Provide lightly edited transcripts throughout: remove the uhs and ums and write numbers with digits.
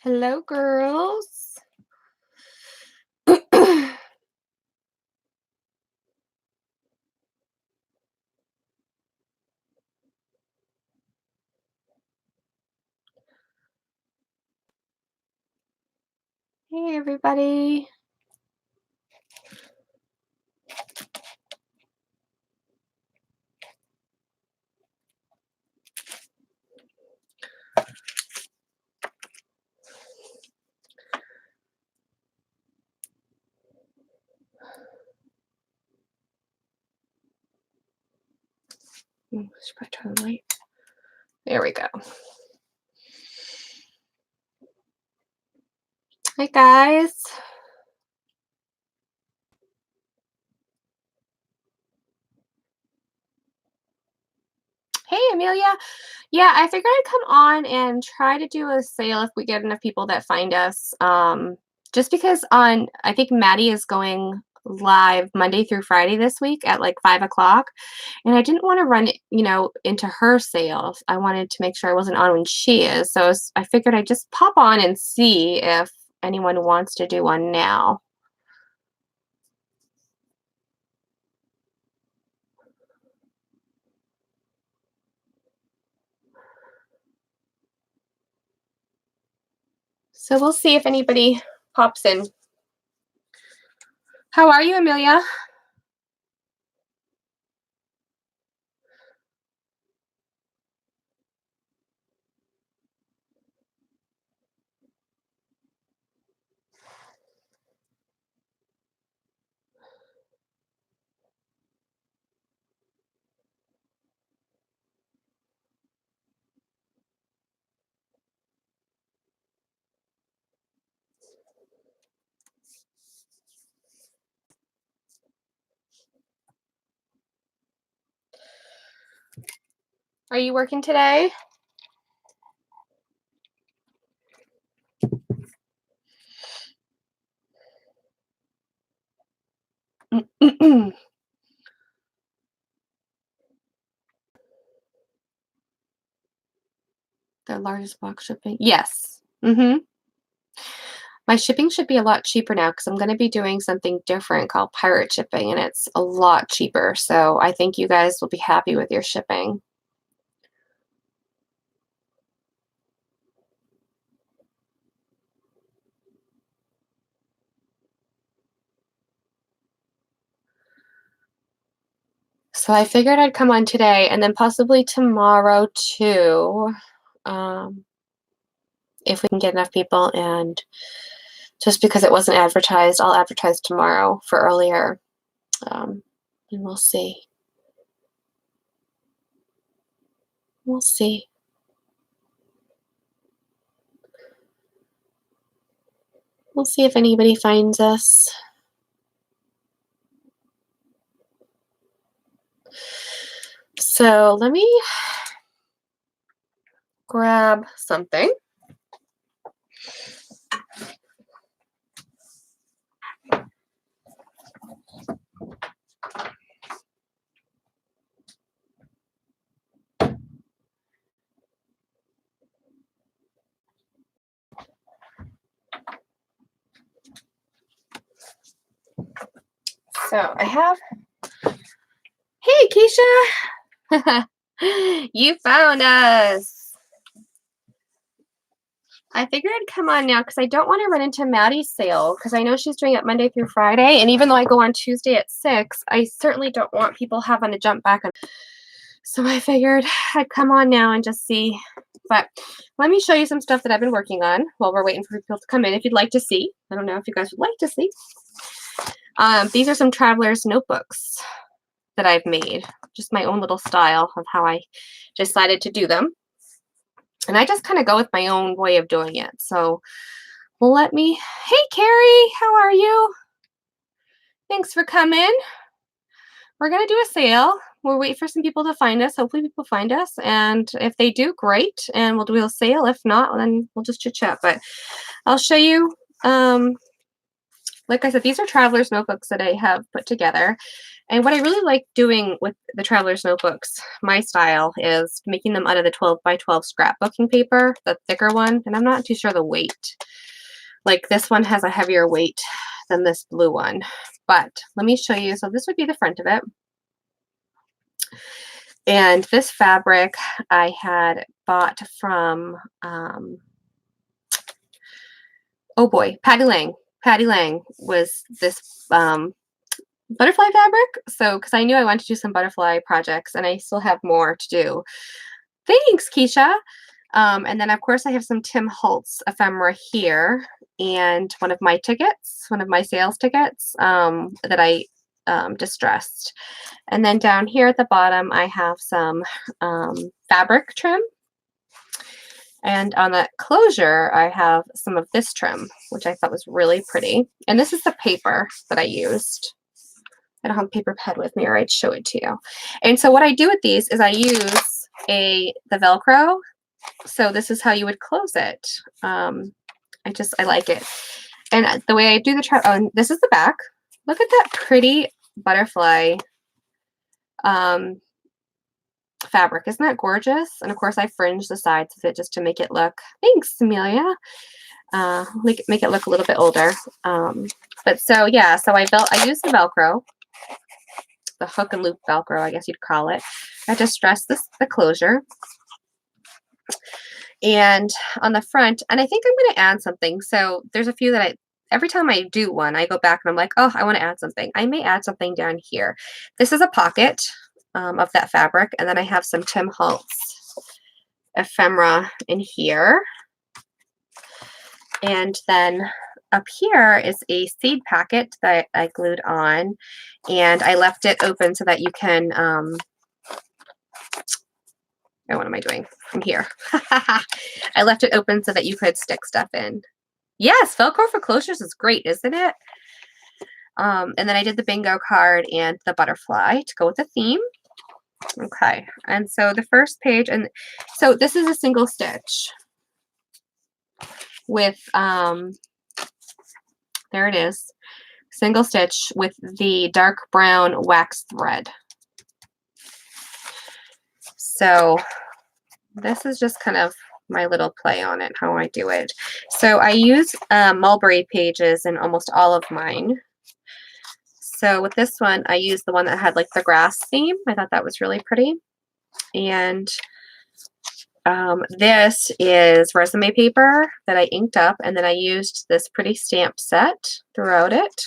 Hello, girls. Hey, everybody. Should I turn the light? There we go. Hey, guys. Hey, Amelia. Yeah, I figured I'd come on and try to do a sale if we get enough people that find us. Just because I think Maddie is going live Monday through Friday this week at like 5 o'clock. And I didn't want to run, into her sales. I wanted to make sure I wasn't on when she is. So I figured I'd just pop on and see if anyone wants to do one now. So we'll see if anybody pops in. How are you, Amelia? Are you working today? The largest box shipping? Yes. My shipping should be a lot cheaper now because I'm going to be doing something different called pirate shipping, and it's a lot cheaper. So I think you guys will be happy with your shipping. So I figured I'd come on today and then possibly tomorrow too, if we can get enough people. And just because it wasn't advertised, I'll advertise tomorrow for earlier, and we'll see. We'll see. We'll see if anybody finds us. So let me grab something. So I have, hey Keisha, you found us. I figured I'd come on now because I don't want to run into Maddie's sale because I know she's doing it Monday through Friday. And even though I go on Tuesday at 6, I certainly don't want people having to jump back. So I figured I'd come on now and just see. But let me show you some stuff that I've been working on while we're waiting for people to come in if you'd like to see. I don't know if you guys would like to see. These are some traveler's notebooks that I've made. Just my own little style of how I decided to do them. And I just kind of go with my own way of doing it. So hey Carrie, how are you? Thanks for coming. We're going to do a sale. We'll wait for some people to find us. Hopefully people find us. And if they do, great. And we'll do a sale. If not, then we'll just chit chat. But I'll show you what like I said, these are traveler's notebooks that I have put together. And what I really like doing with the traveler's notebooks, my style, is making them out of the 12 by 12 scrapbooking paper, the thicker one. And I'm not too sure the weight. Like this one has a heavier weight than this blue one. But let me show you. So this would be the front of it. And this fabric I had bought from, oh boy, Patty Lang. Patty Lang was this butterfly fabric. So, because I knew I wanted to do some butterfly projects and I still have more to do. Thanks, Keisha. And then, of course, I have some Tim Holtz ephemera here and one of my tickets, one of my sales tickets that I distressed. And then down here at the bottom, I have some fabric trim. And on the closure, I have some of this trim, which I thought was really pretty. And this is the paper that I used. I don't have a paper pad with me, or I'd show it to you. And so what I do with these is I use the Velcro. So this is how you would close it. I like it. And the way I do the and this is the back. Look at that pretty butterfly fabric. Isn't that gorgeous? And of course I fringe the sides of it just to make it look, thanks Amelia, make it look a little bit older. But so yeah, so I use the Velcro, the hook and loop Velcro, I guess you'd call it. I just stress the closure. And on the front, and I think I'm going to add something. So there's a few that every time I do one, I go back and I'm like, oh, I want to add something. I may add something down here. This is a pocket of that fabric. And then I have some Tim Holtz ephemera in here. And then up here is a seed packet that I glued on. And I left it open so that you can, oh, what am I doing? From here. I left it open so that you could stick stuff in. Yes, Velcro for closures is great, isn't it? And then I did the bingo card and the butterfly to go with the theme. Okay, and so the first page, and so this is a single stitch with, there it is, single stitch with the dark brown wax thread. So this is just kind of my little play on it, how I do it. So I use mulberry pages in almost all of mine. So with this one, I used the one that had like the grass theme. I thought that was really pretty. And this is resume paper that I inked up, and then I used this pretty stamp set throughout it.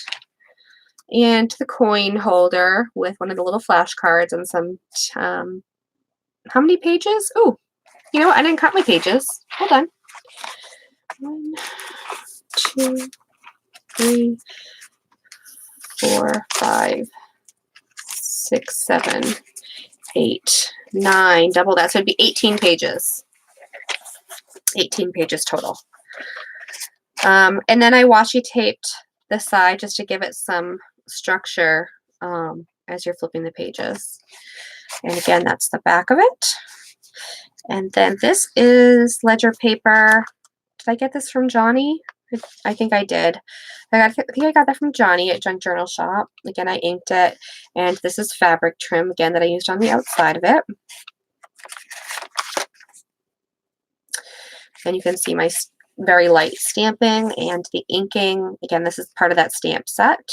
And the coin holder with one of the little flashcards and some, how many pages? Oh, you know what? I didn't cut my pages. Hold on. 1, 2, 3, 4, 5, 6, 7, 8, 9. Double that. So it'd be 18 pages. 18 pages total. And then I washi taped the side just to give it some structure as you're flipping the pages. And again, that's the back of it. And then this is ledger paper. Did I get this from Johnny? I think I did. I think I got that from Johnny at Junk Journal Shop. Again, I inked it. And this is fabric trim, again, that I used on the outside of it. And you can see my very light stamping and the inking. Again, this is part of that stamp set.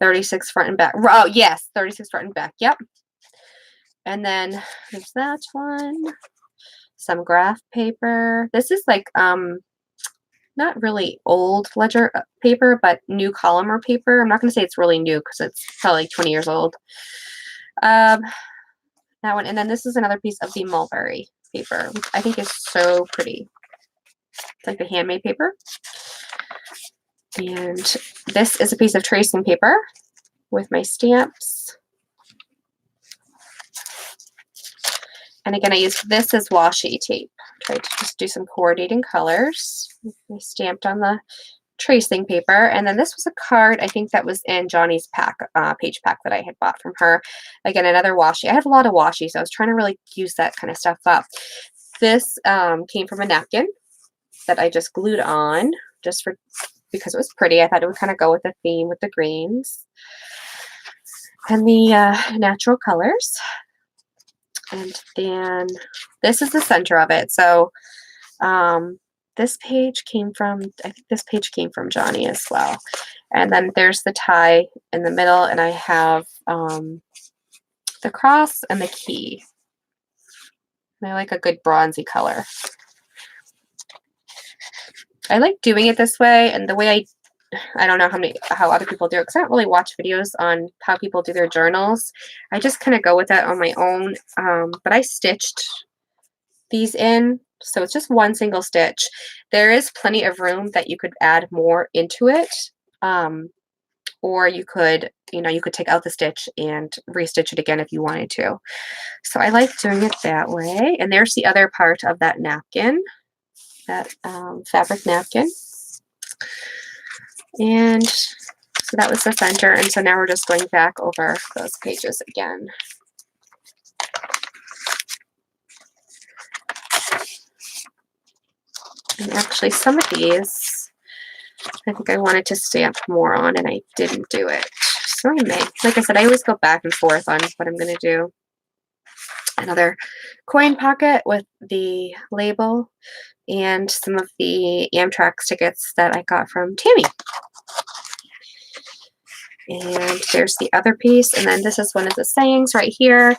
36 front and back. Oh, yes, 36 front and back. Yep. And then there's that one. Some graph paper. This is like not really old ledger paper, but new Collamer paper. I'm not going to say it's really new because it's probably like 20 years old. That one. And then this is another piece of the mulberry paper, which I think is so pretty. It's like the handmade paper. And this is a piece of tracing paper with my stamps. And again, I used this as washi tape. Tried to just do some coordinating colors. I stamped on the tracing paper. And then this was a card, I think that was in Johnny's pack, page pack that I had bought from her. Again, another washi. I have a lot of washi, so I was trying to really use that kind of stuff up. This came from a napkin that I just glued on. just because it was pretty. I thought it would kind of go with the theme with the greens and the natural colors. And then this is the center of it. So this page came from, I think this page came from Johnny as well. And then there's the tie in the middle, and I have the cross and the key. And I like a good bronzy color. I like doing it this way, and the way I don't know how other people do it, because I don't really watch videos on how people do their journals. I just kind of go with that on my own. But I stitched these in, so it's just one single stitch. There is plenty of room that you could add more into it, or you could take out the stitch and restitch it again if you wanted to. So I like doing it that way. And there's the other part of that napkin, that fabric napkin. And so that was the center, and so now we're just going back over those pages again. And actually some of these, I think I wanted to stamp more on, and I didn't do it. So I may. Like I said, I always go back and forth on what I'm going to do. Another coin pocket with the label and some of the Amtrak tickets that I got from Tammy. And there's the other piece, and then this is one of the sayings right here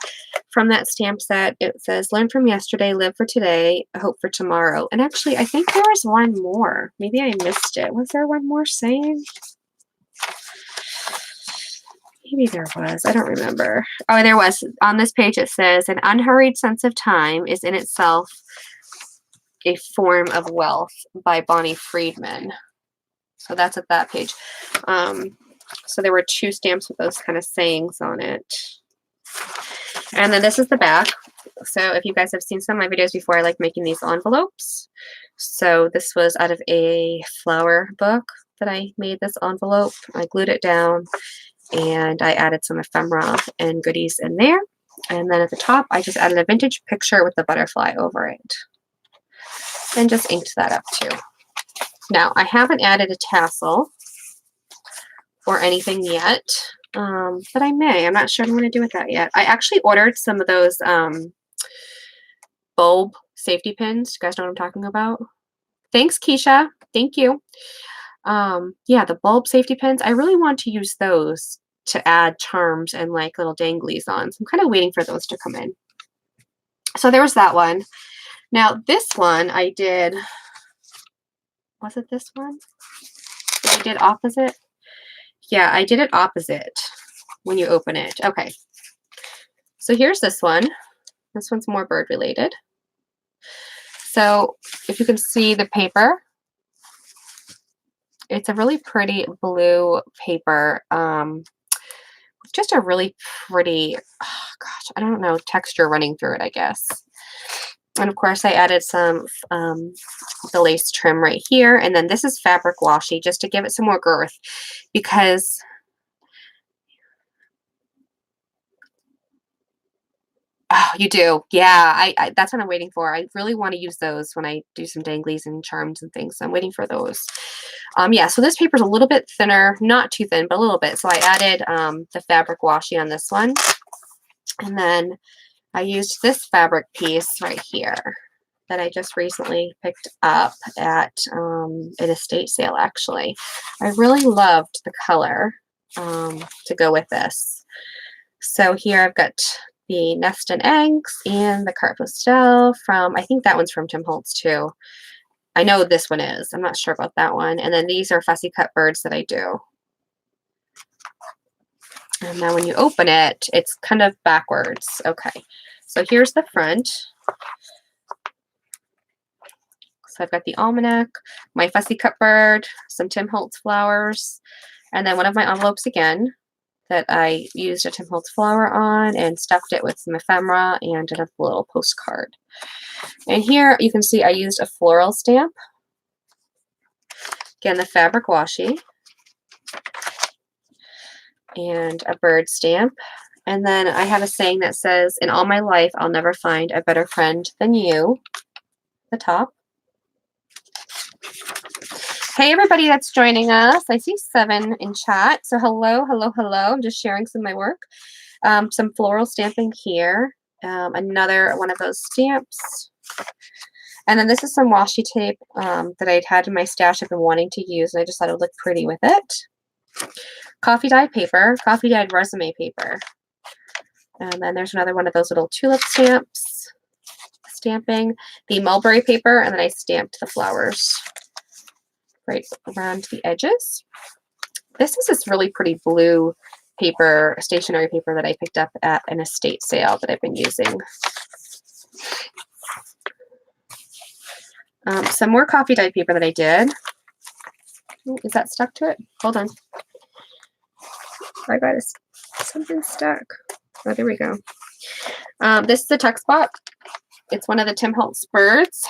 from that stamp set. It says, learn from yesterday, live for today, hope for tomorrow. And actually, I think there was one more. Maybe I missed it. Was there one more saying? Maybe there was. I don't remember. Oh, there was. On this page it says, an unhurried sense of time is in itself a form of wealth, by Bonnie Friedman. So that's at that page. So there were two stamps with those kind of sayings on it. And then this is the back. So if you guys have seen some of my videos before, I like making these envelopes. So this was out of a flower book that I made this envelope. I glued it down, and I added some ephemera and goodies in there. And then at the top, I just added a vintage picture with the butterfly over it. And just inked that up too. Now, I haven't added a tassel or anything yet, but I may. I'm not sure what I'm going to do with that yet. I actually ordered some of those bulb safety pins. You guys know what I'm talking about? Thanks, Keisha. Thank you. Yeah, the bulb safety pins. I really want to use those to add charms and like little danglies on. So I'm kind of waiting for those to come in. So there was that one. Now this one I did, was it this one? I did opposite? Yeah, I did it opposite when you open it. Okay. So here's this one. This one's more bird related. So if you can see the paper, it's a really pretty blue paper. Just a really pretty, oh gosh, I don't know, texture running through it, I guess. And of course I added some the lace trim right here. And then this is fabric washi just to give it some more girth, because oh, you do. Yeah, I that's what I'm waiting for. I really want to use those when I do some danglies and charms and things. So I'm waiting for those. Yeah, so this paper is a little bit thinner, not too thin, but a little bit. So I added the fabric washi on this one. And then I used this fabric piece right here that I just recently picked up at an estate sale, actually. I really loved the color to go with this. So here I've got the Nest and Eggs and the Carte Postal from, I think that one's from Tim Holtz too. I know this one is. I'm not sure about that one. And then these are fussy cut birds that I do. And now when you open it, it's kind of backwards. Okay, so here's the front. So I've got the almanac, my fussy cut bird, some Tim Holtz flowers, and then one of my envelopes again that I used a Tim Holtz flower on and stuffed it with some ephemera and a little postcard. And here you can see I used a floral stamp. Again, the fabric washi. And a bird stamp. And then I have a saying that says, in all my life, I'll never find a better friend than you. The top. Hey, everybody that's joining us. I see 7 in chat. So hello, hello, hello. I'm just sharing some of my work. Some floral stamping here. Another one of those stamps. And then this is some washi tape that I'd had in my stash I've been wanting to use, and I just thought it would look pretty with it. Coffee dyed paper, coffee dyed resume paper. And then there's another one of those little tulip stamps. Stamping the mulberry paper, and then I stamped the flowers right around the edges. This is this really pretty blue paper, stationery paper that I picked up at an estate sale that I've been using. Some more coffee dyed paper that I did. Is that stuck to it? Hold on. I got something stuck. Oh, there we go. This is a tuck spot. It's one of the Tim Holtz birds.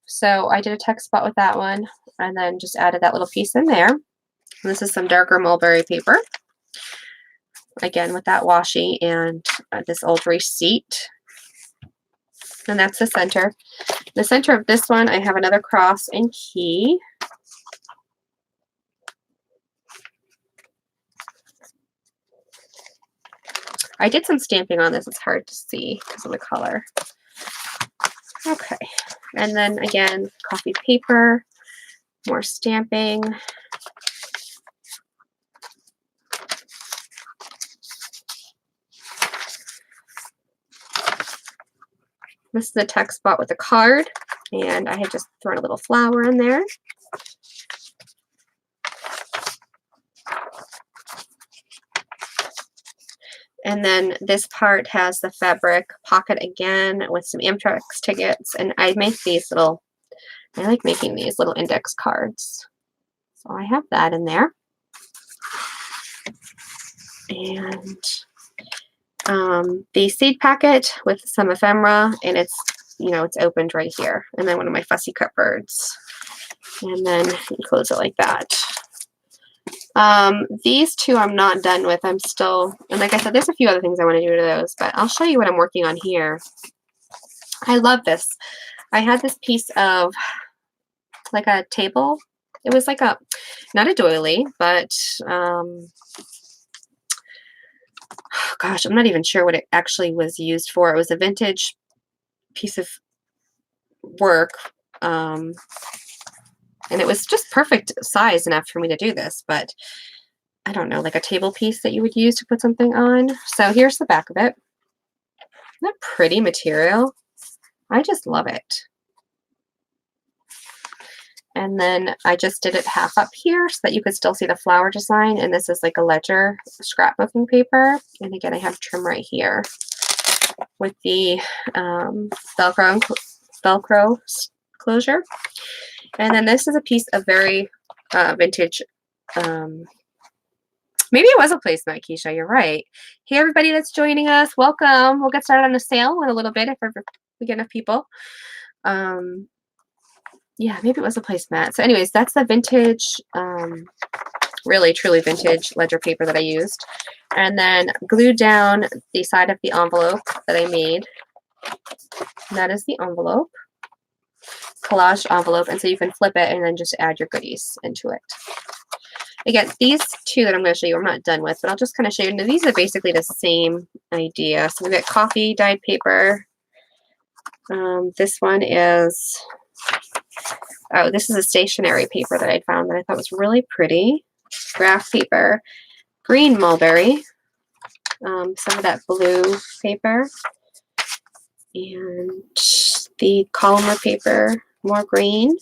So I did a tuck spot with that one and then just added that little piece in there. And this is some darker mulberry paper. Again, with that washi and this old receipt. And that's the center. The center of this one, I have another cross and key. I did some stamping on this. It's hard to see because of the color. Okay. And then again, coffee paper, more stamping. This is a text spot with a card, and I had just thrown a little flower in there. And then this part has the fabric pocket again with some Amtrak tickets, and I make these little, I like making these little index cards. So I have that in there. And the seed packet with some ephemera, and it's, you know, it's opened right here. And then one of my fussy cut birds. And then you close it like that. These two I'm not done with. I'm still, and like I said, there's a few other things I want to do to those, but I'll show you what I'm working on here. I love this. I had this piece of like a table. It was like a, not a doily, but gosh, I'm not even sure what it actually was used for. It was a vintage piece of work. And it was just perfect size enough for me to do this, but I don't know, like a table piece that you would use to put something on. So here's the back of it. Isn't that pretty material? I just love it. And then I just did it half up here so that you could still see the flower design. And this is like a ledger scrapbooking paper. And again, I have trim right here with the Velcro closure. And then this is a piece of very vintage, maybe it was a placemat, Keisha, you're right. Hey, everybody that's joining us, welcome. We'll get started on the sale in a little bit if we get enough people. Yeah, maybe it was a placemat. So anyways, that's the vintage, really truly vintage ledger paper that I used. And then glued down the side of the envelope that I made. And that is the envelope. Collage envelope, and so you can flip it and then just add your goodies into it. Again, these two that I'm going to show you I'm not done with, but I'll just kind of show you. Now, these are basically the same idea. So we've got coffee dyed paper. This one is, oh, this is a stationery paper that I found that I thought was really pretty. Graph paper, green mulberry, some of that blue paper, and the Columnar paper, more green. And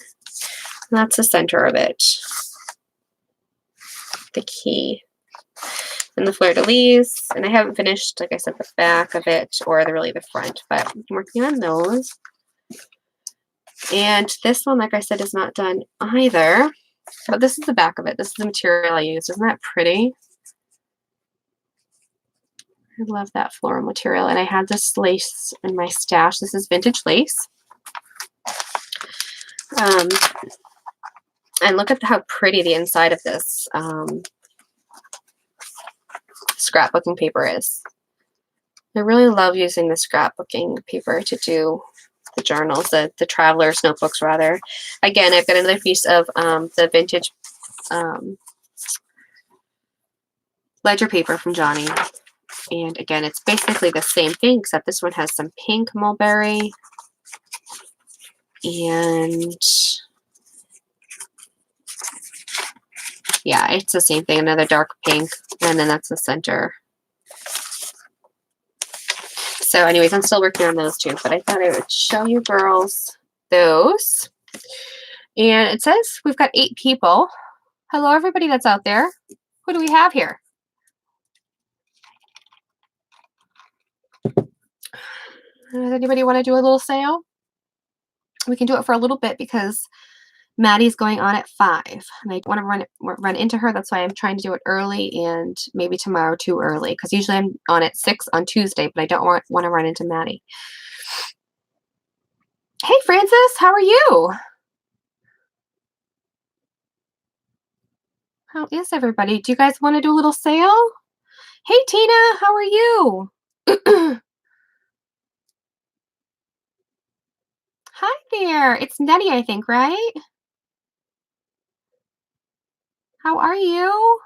that's the center of it. The key. And the fleur-de-lis. And I haven't finished, like I said, the back of it or really the front, but I'm working on those. And this one, like I said, is not done either. But this is the back of it. This is the material I used. Isn't that pretty? I love that floral material. And I had this lace in my stash. This is vintage lace. And look at how pretty the inside of this scrapbooking paper is. I really love using the scrapbooking paper to do the journals, the traveler's notebooks rather. Again, I've got another piece of the vintage ledger paper from Johnny. And again, it's basically the same thing, except this one has some pink mulberry. And yeah, it's the same thing, another dark pink, and then that's the center. So anyways, I'm still working on those too, but I thought I would show you girls those. And it says we've got 8 people. Hello, everybody that's out there. Who do we have here? Does anybody want to do a little sale? We can do it for a little bit because Maddie's going on at 5, and I want to run into her. That's why I'm trying to do it early, and maybe tomorrow too early, because usually I'm on at 6 on Tuesday, but I don't want to run into Maddie. Hey, Francis, how are you? How is everybody? Do you guys want to do a little sale? Hey, Tina, how are you? Hi there. It's Nettie, I think, right? How are you?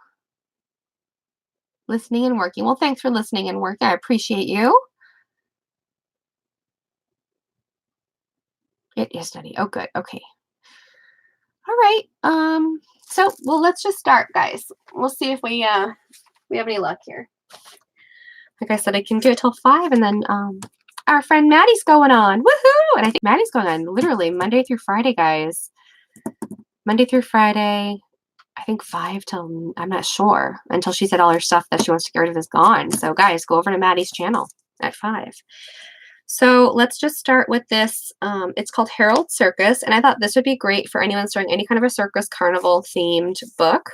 Listening and working. Well, thanks for listening and working. I appreciate you. It is Nettie. Oh, good. Okay. All right. So, well, let's just start, guys. We'll see if we have any luck here. Like I said, I can do it till 5, and then our friend Maddie's going on. Woohoo! And I think Maddie's going on literally Monday through Friday, guys. Monday through Friday, I think 5 till, I'm not sure, until she said all her stuff that she wants to get rid of is gone. So, guys, go over to Maddie's channel at 5. So let's just start with this. It's called Herald Circus, and I thought this would be great for anyone starting any kind of a circus carnival themed book.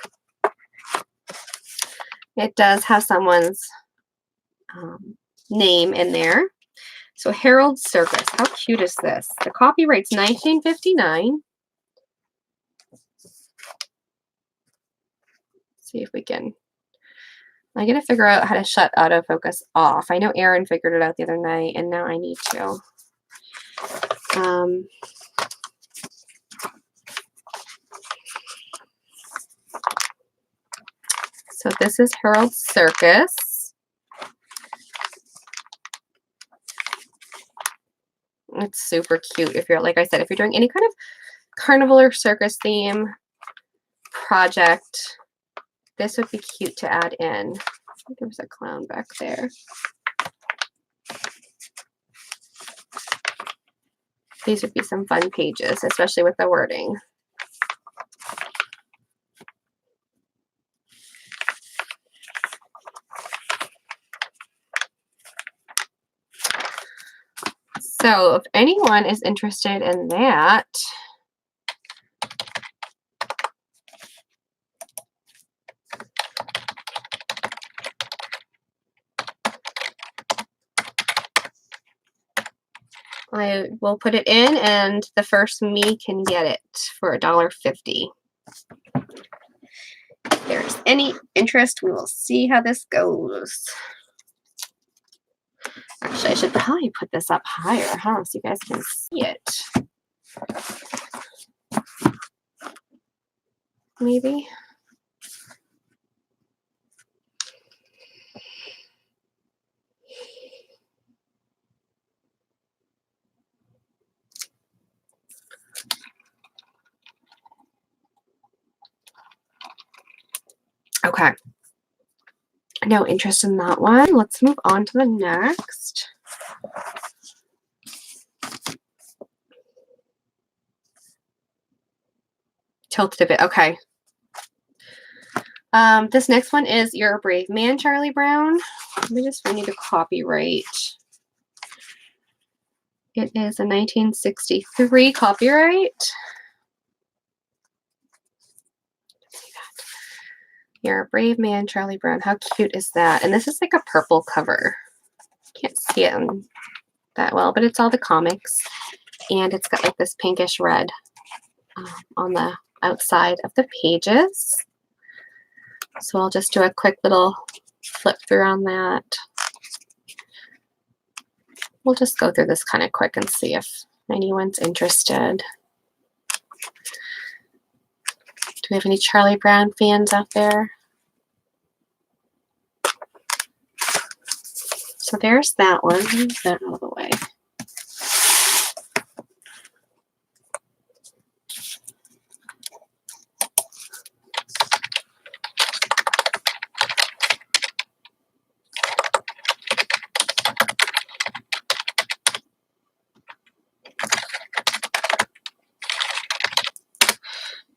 It does have someone's name in there. So Herald Circus, how cute is this? The copyright's 1959. See if we can. I gotta figure out how to shut autofocus off. I know Erin figured it out the other night, and now I need to. So this is Herald Circus. It's super cute. If you're, like I said, if you're doing any kind of carnival or circus theme project, this would be cute to add in. I think there was a clown back there. These would be some fun pages, especially with the wording. So if anyone is interested in that, I will put it in, and the first me can get it for $1.50. If there's any interest, we will see how this goes. Actually, I should probably put this up higher, huh? So you guys can see it. Maybe. Okay. No interest in that one. Let's move on to the next. Tilted a bit. Okay. This next one is You're a Brave Man, Charlie Brown. Let me just find you the copyright. It is a 1963 copyright. You're a Brave Man, Charlie Brown. How cute is that? And this is like a purple cover. Can't see it that well, but it's all the comics. And it's got like this pinkish red on the outside of the pages. So I'll just do a quick little flip through on that. We'll just go through this kind of quick and see if Anyone's interested. Do we have any Charlie Brown fans out there? So there's that one. Move that out of the way.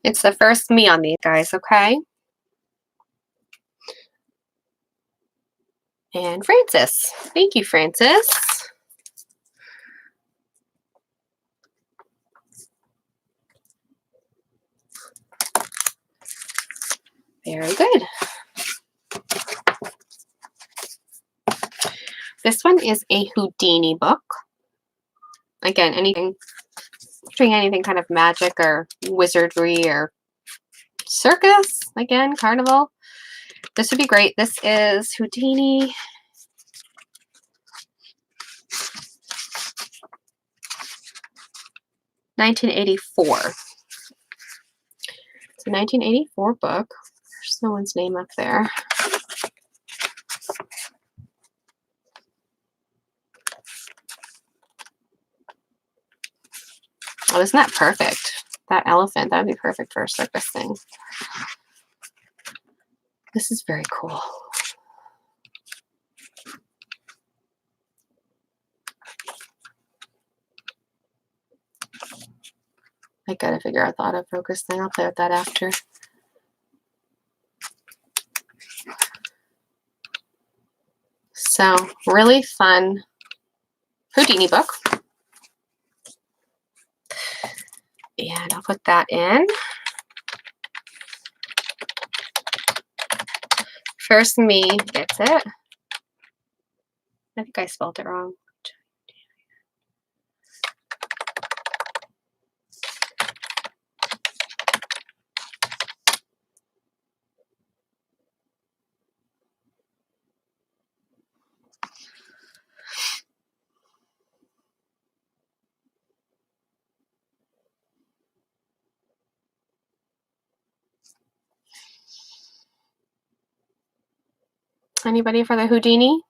It's the first me on these guys, okay? And Francis. Thank you, Francis. Very good. This one is a Houdini book. Again, doing anything kind of magic or wizardry or circus, again, carnival. This would be great. This is Houdini. $1984. It's a 1984 book. There's someone's name up there. Oh, isn't that perfect? That elephant, that would be perfect for a circus thing. This is very cool. I gotta figure out the autofocus thing. I'll play with that after. So, really fun Houdini book. And I'll put that in. First me gets it. I think I spelled it wrong. Anybody for the Houdini?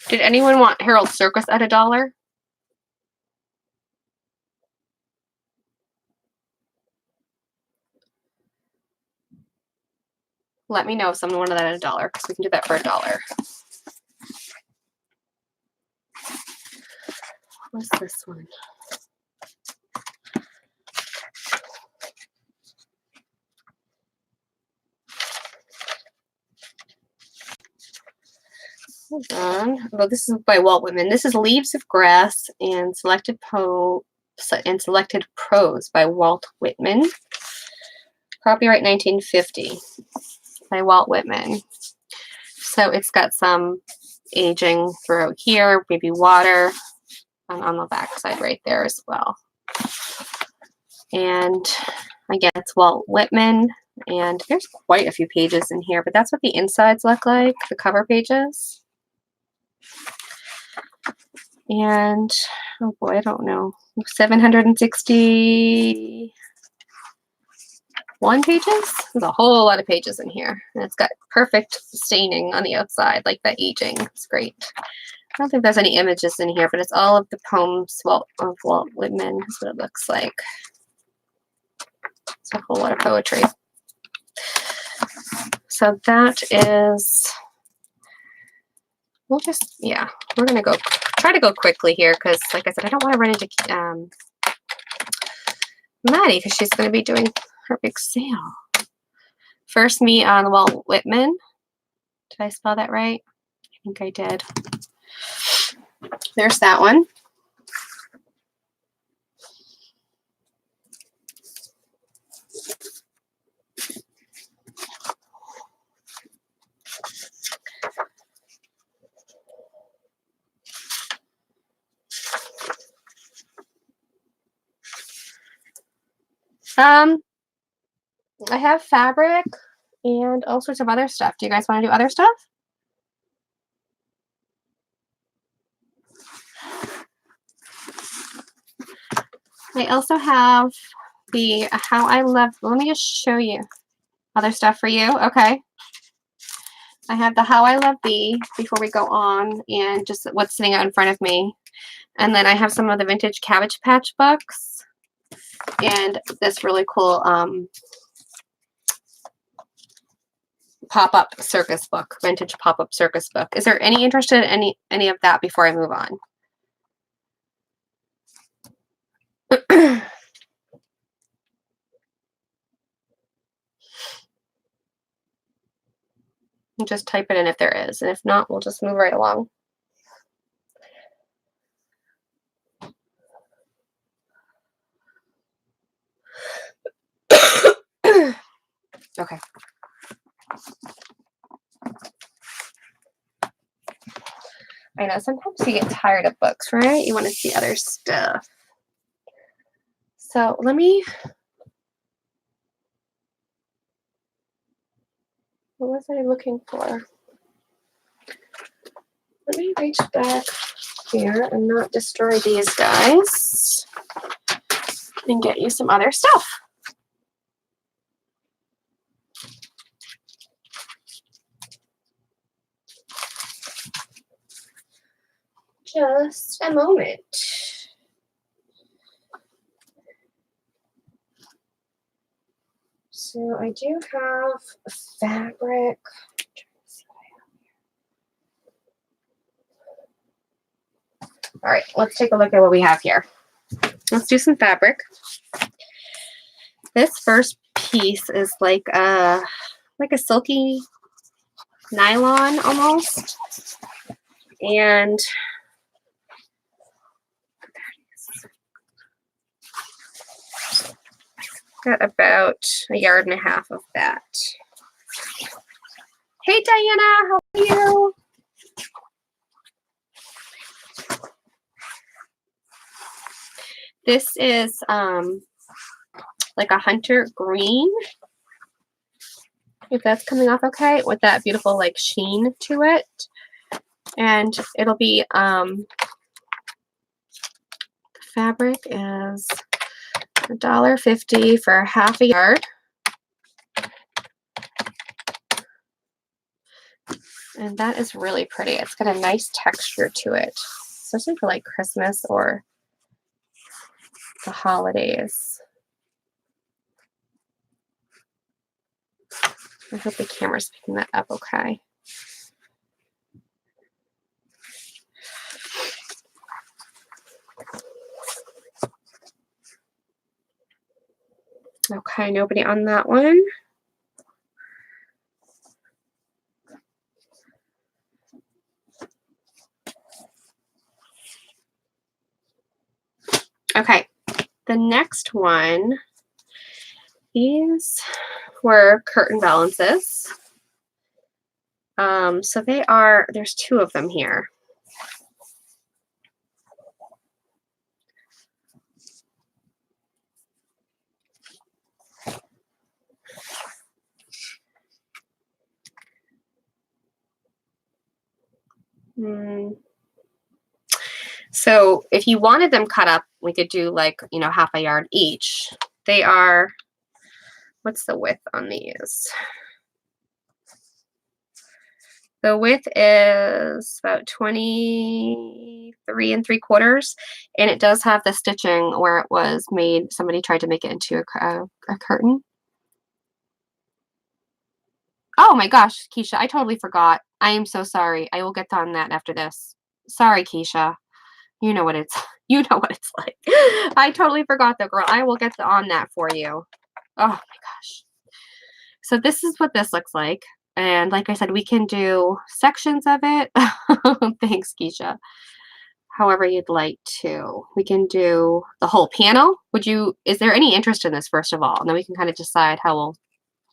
Did anyone want Harold Circus at $1? Let me know if someone wanted that at $1, because we can do that for $1. What's this one? Hold on. Well, this is by Walt Whitman. This is Leaves of Grass and Selected Prose by Walt Whitman. Copyright 1950 by Walt Whitman. So it's got some aging throughout here, maybe water on the back side right there as well. And again, it's Walt Whitman. And there's quite a few pages in here, but that's what the insides look like, the cover pages. And, oh boy, I don't know, 761 pages? There's a whole lot of pages in here. And it's got perfect staining on the outside, like that aging. It's great. I don't think there's any images in here, but it's all of the poems of Walt Whitman. That's what it looks like. It's a whole lot of poetry. So that is, we're going to try to go quickly here because, like I said, I don't want to run into Maddie because she's going to be doing her big sale. First me on Walt Whitman. Did I spell that right? I think I did. There's that one. I have fabric and all sorts of other stuff. Do you guys want to do other stuff? I also have the How I Love. Let me just show you other stuff for you. Okay. I have the How I Love Thee before we go on, and just what's sitting out in front of me. And then I have some of the vintage Cabbage Patch books and this really cool pop-up circus book, vintage pop-up circus book. Is there any interest in any of that before I move on? Just type it in if there is, and if not, we'll just move right along. Okay. I know sometimes you get tired of books, right? You want to see other stuff. So let me, what was I looking for? Let me reach back here and not destroy these guys and get you some other stuff. Just a moment. So I do have a fabric. All right, let's take a look at what we have here. Let's do some fabric. This first piece is like a silky nylon almost. And got about 1.5 yards of that. Hey Diana, how are you? This is like a hunter green, if that's coming off okay, with that beautiful like sheen to it. And it'll be the fabric is $1.50 for 1/2 yard. And that is really pretty. It's got a nice texture to it, especially for like Christmas or the holidays. I hope the camera's picking that up okay. Okay, nobody on that one. Okay, the next one, these were curtain balances. So there's 2 of them here. So if you wanted them cut up, we could do like, 1/2 yard each. They are, what's the width on these? The width is about 23 3/4, and it does have the stitching where it was made. Somebody tried to make it into a curtain. Oh my gosh, Keisha, I totally forgot. I am so sorry. I will get on that after this. Sorry, Keisha. You know what it's like. I totally forgot though, girl. I will get on that for you. Oh my gosh. So this is what this looks like. And like I said, we can do sections of it. Thanks, Keisha. However you'd like to. We can do the whole panel. Is there any interest in this, first of all? And then we can kind of decide how we'll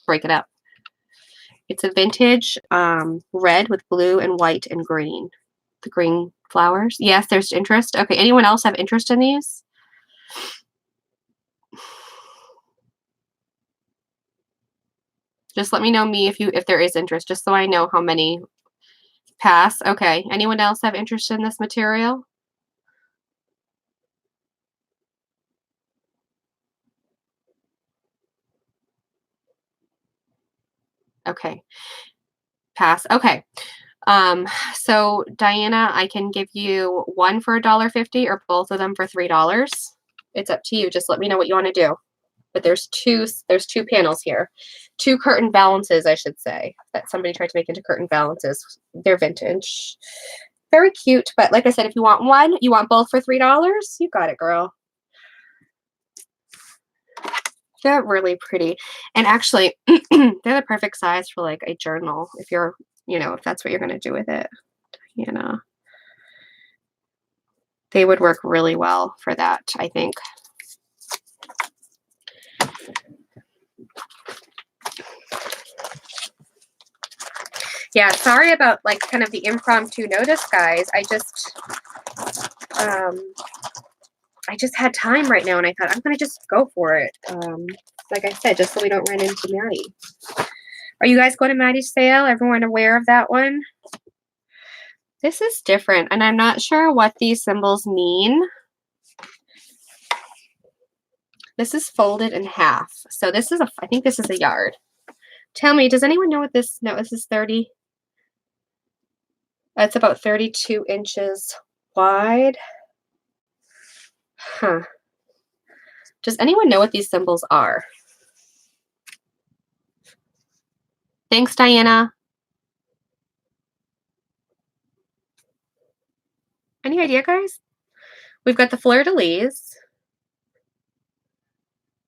break it up. It's a vintage red with blue and white and green. The green flowers. Yes, there's interest. Okay, anyone else have interest in these? Just let me know if there is interest, just so I know how many pass. Okay, anyone else have interest in this material? Okay. Pass. Okay. So Diana, I can give you one for $1.50 or both of them for $3. It's up to you. Just let me know what you want to do. But there's two panels here. Two curtain balances, I should say, that somebody tried to make into curtain balances. They're vintage. Very cute, but like I said, if you want one, you want both for $3, you got it, girl. They're really pretty. And actually, they're the perfect size for like a journal if you're, if that's what you're going to do with it. They would work really well for that, I think. Yeah, sorry about like kind of the impromptu notice, guys. I just had time right now and I thought I'm gonna just go for it. Like I said, just so we don't run into Maddie. Are you guys going to Maddie's sale? Everyone aware of that one? This is different and I'm not sure what these symbols mean. This is folded in half. So this is I think this is a yard. Tell me, does anyone know what this, no, this is 30. It's about 32 inches wide. Huh. Does anyone know what these symbols are? Thanks, Diana. Any idea, guys? We've got the fleur-de-lis.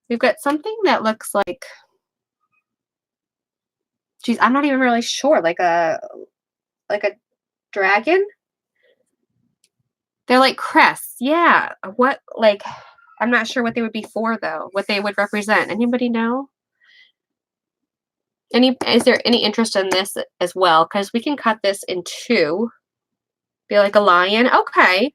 We've got something that looks like, geez, I'm not even really sure, like a dragon? They're like crests. Yeah. What, like, I'm not sure what they would be for, though. What they would represent. Anybody know? Is there any interest in this as well? Because we can cut this in two. Be like a lion. Okay.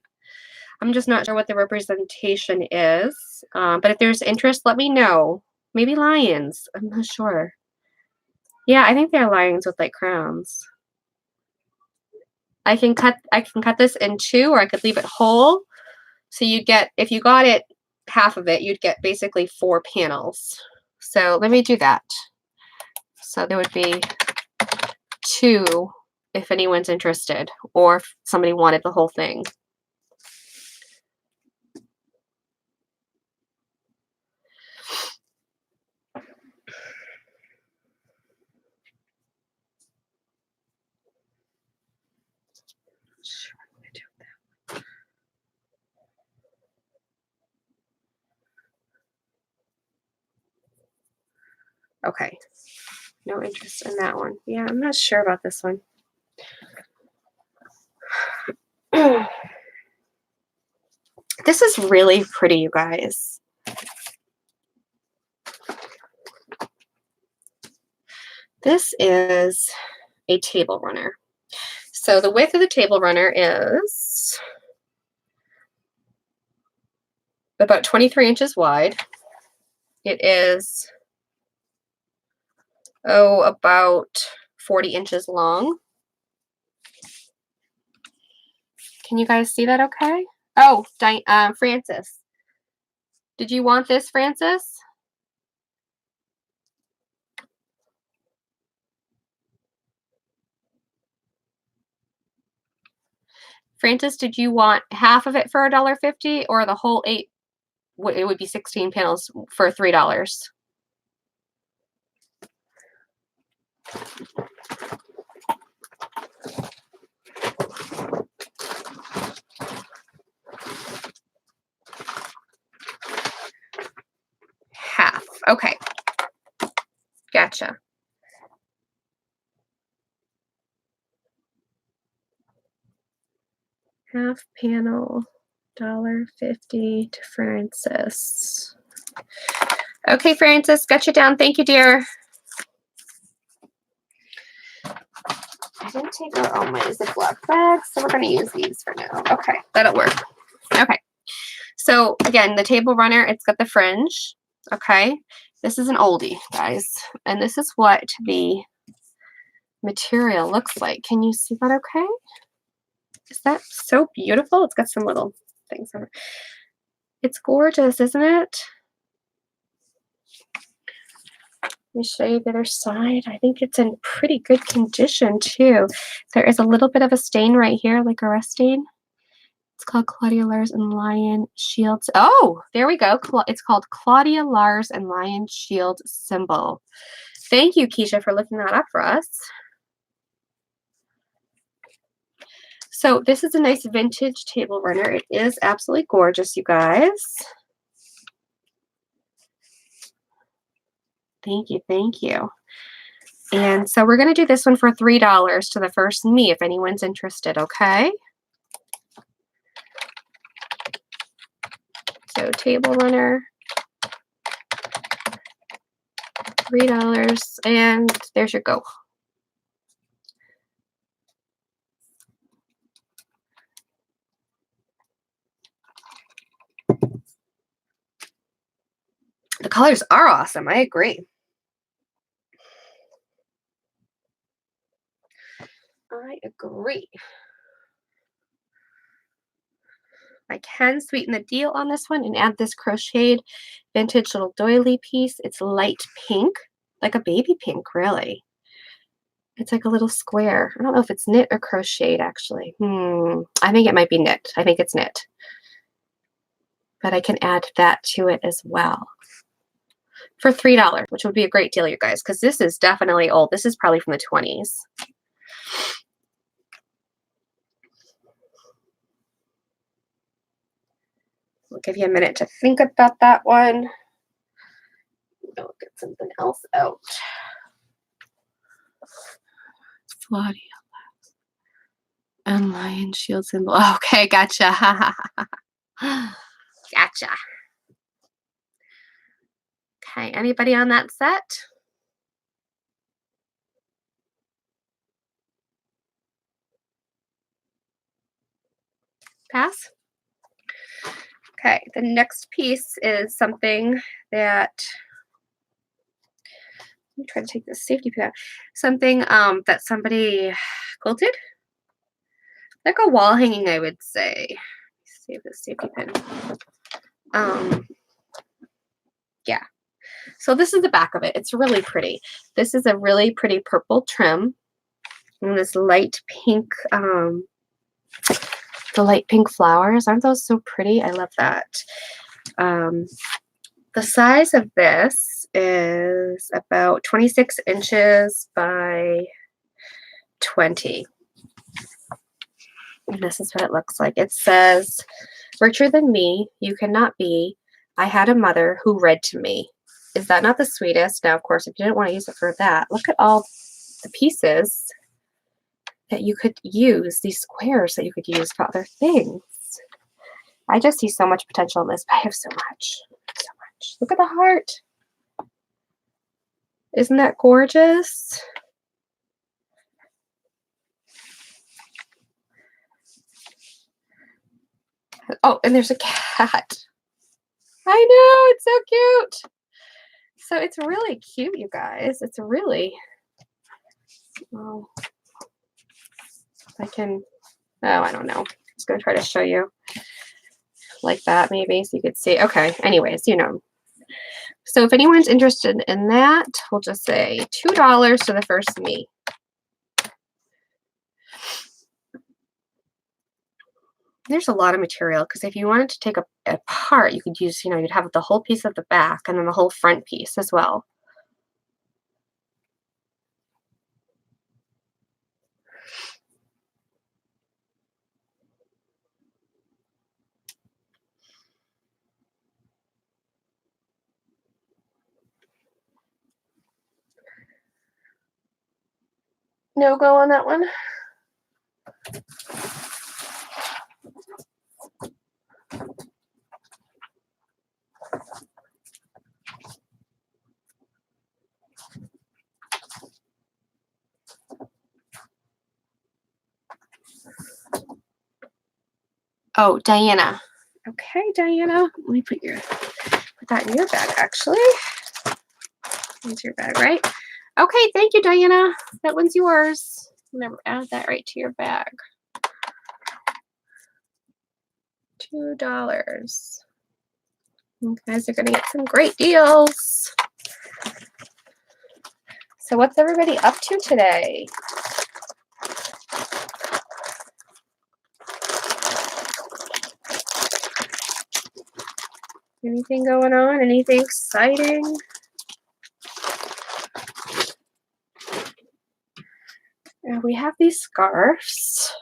I'm just not sure what the representation is. But if there's interest, let me know. Maybe lions. I'm not sure. Yeah, I think they're lions with like crowns. I can cut this in two, or I could leave it whole. So you'd get, if you got it half of it, you'd get basically 4 panels. So let me do that. So there would be 2 if anyone's interested, or if somebody wanted the whole thing. Okay. No interest in that one. Yeah, I'm not sure about this one. This is really pretty, you guys. This is a table runner. So the width of the table runner is about 23 inches wide. It is, about 40 inches long. Can you guys see that okay? Oh, Francis. Did you want this, Francis? Francis, did you want half of it for $1.50 or the whole 8? It would be 16 panels for $3. Half. Okay. Gotcha. Half panel, $1.50 to Francis. Okay, Francis, got you down. Thank you, dear. I didn't take out all my Ziploc bags, so we're going to use these for now. Okay, that'll work. Okay. So, again, the table runner, it's got the fringe. Okay. This is an oldie, guys. And this is what the material looks like. Can you see that okay? Is that so beautiful? It's got some little things on it. It's gorgeous, isn't it? Let me show you the other side. I think it's in pretty good condition too. There is a little bit of a stain right here, like a rust stain. It's called Claudia Lars and Lion Shield. Oh, there we go. It's called Claudia Lars and Lion Shield Symbol. Thank you, Keisha, for looking that up for us. So this is a nice vintage table runner. It is absolutely gorgeous, you guys. Thank you, thank you. And so we're going to do this one for $3 to the first me if anyone's interested, okay? So table runner, $3, and there's your go. The colors are awesome. I agree. I agree. I can sweeten the deal on this one and add this crocheted vintage little doily piece. It's light pink, like a baby pink, really. It's like a little square. I don't know if it's knit or crocheted, actually. I think it might be knit. I think it's knit. But I can add that to it as well. For $3, which would be a great deal, you guys, because this is definitely old. This is probably from the 20s. I'll give you a minute to think about that one. I'll get something else out. Claudia and Lion Shield Symbol. Okay, gotcha. Gotcha. Okay, anybody on that set? Pass? Okay, the next piece is something that, let me try to take this safety pin out. Something that somebody quilted. Like a wall hanging, I would say. Save this safety pin. Yeah. So this is the back of it. It's really pretty. This is a really pretty purple trim. And this light pink, the light pink flowers. Aren't those so pretty? I love that. The size of this is about 26 inches by 20. And this is what it looks like. It says, "Richer than me, you cannot be. I had a mother who read to me." Is that not the sweetest? Now, of course, if you didn't want to use it for that, look at all the pieces that you could use, these squares that you could use for other things. I just see so much potential in this, but I have so much. So much. Look at the heart. Isn't that gorgeous? Oh, and there's a cat. I know, it's so cute. So it's really cute, you guys. It's really, well, I can, oh, I don't know. I was going to try to show you like that maybe so you could see. Okay, anyways, you know. So if anyone's interested in that, we'll just say $2 to the first me. There's a lot of material because if you wanted to take apart, you could use, you know, you'd have the whole piece of the back and then the whole front piece as well. No go on that one? Oh, Diana. Okay, Diana. Let me put that in your bag, actually. It's your bag, right? Okay, thank you, Diana. That one's yours. Remember, add that right to your bag. $2. You guys are going to get some great deals. So what's everybody up to today? Anything going on? Anything exciting? We have these scarves.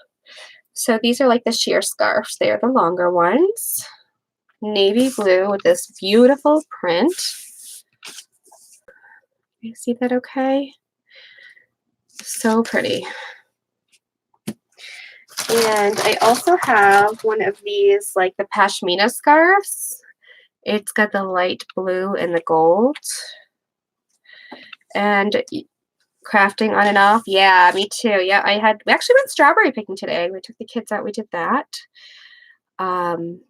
So these are like the sheer scarves. They're the longer ones. Navy blue with this beautiful print. You see that okay? So pretty. And I also have one of these, like the pashmina scarves. It's got the light blue and the gold. And crafting on and off. Yeah, me too. Yeah, we actually went strawberry picking today. We took the kids out. We did that. And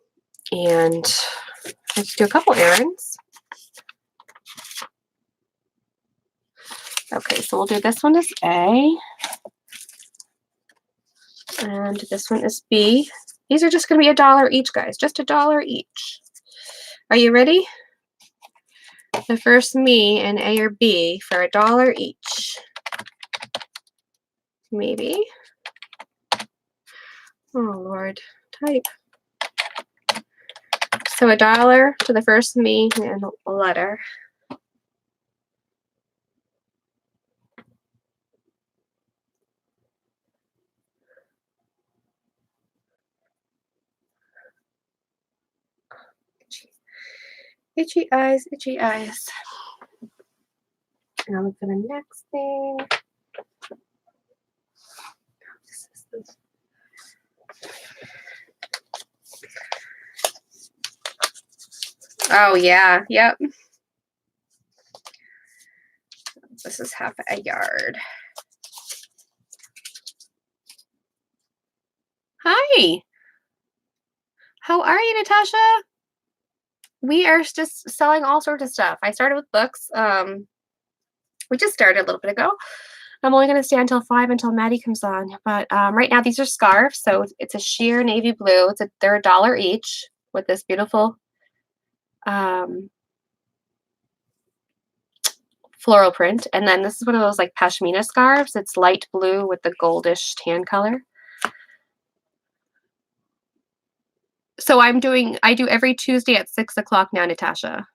let's do a couple errands. Okay, so we'll do this one as A. And this one is B. These are just going to be $1 each, guys. Just $1 each. Are you ready? The first me and A or B for $1 each. Maybe. Oh, Lord. Type. So $1 to the first me and a letter. Itchy eyes, itchy eyes. Now look for the next thing. Oh, yeah. Yep. This is half a yard. Hi. How are you, Natasha? We are just selling all sorts of stuff. I started with books. We just started a little bit ago. I'm only going to stay until 5 until Maddie comes on. But right now, these are scarves. So it's a sheer navy blue. They're $1 each with this beautiful floral print. And then this is one of those like pashmina scarves. It's light blue with the goldish tan color. So I do every Tuesday at 6 o'clock now, Natasha.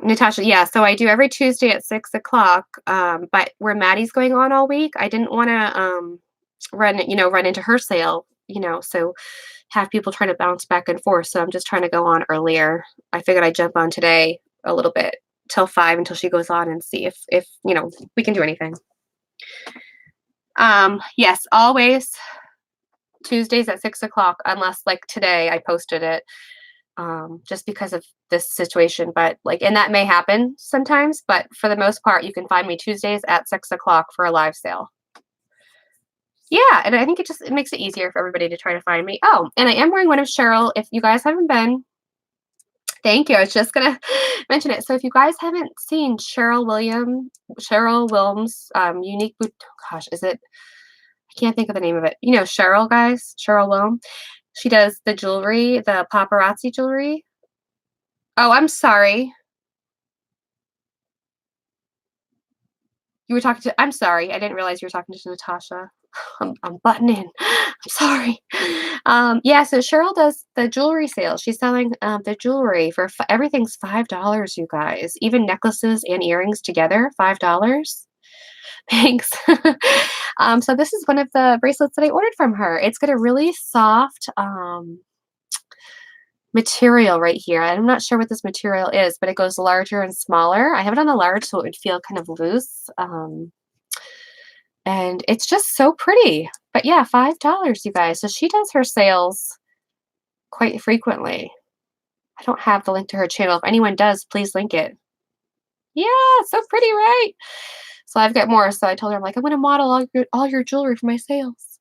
Natasha, yeah. So I do every Tuesday at 6 o'clock. But where Maddie's going on all week, I didn't want to run into her sale, so have people trying to bounce back and forth. So I'm just trying to go on earlier. I figured I'd jump on today a little bit till 5 until she goes on and see if we can do anything. Yes, always Tuesdays at 6 o'clock, unless like today I posted it. Just because of this situation, but and that may happen sometimes, but for the most part, you can find me Tuesdays at 6 o'clock for a live sale. Yeah, and I think it makes it easier for everybody to try to find me. Oh, and I am wearing one of Cheryl. If you guys haven't been, thank you. I was just gonna mention it. So if you guys haven't seen Cheryl Wilms, unique boot. Gosh, is it? I can't think of the name of it. Cheryl, guys. Cheryl Wilm. She does the jewelry, the paparazzi jewelry. Oh, I'm sorry. You were talking to. I'm sorry. I didn't realize you were talking to Natasha. I'm butting in. I'm sorry. Yeah. So Cheryl does the jewelry sale. She's selling the jewelry for everything's $5. You guys, even necklaces and earrings together, $5. Thanks. So this is one of the bracelets that I ordered from her. It's got a really soft material right here. I'm not sure what this material is, but it goes larger and smaller. I have it on the large so it would feel kind of loose. And it's just so pretty. But yeah, $5, you guys. So she does her sales quite frequently. I don't have the link to her channel. If anyone does, please link it. Yeah, so pretty, right? So I've got more. So I told her, I'm like, I'm going to model all your jewelry for my sales.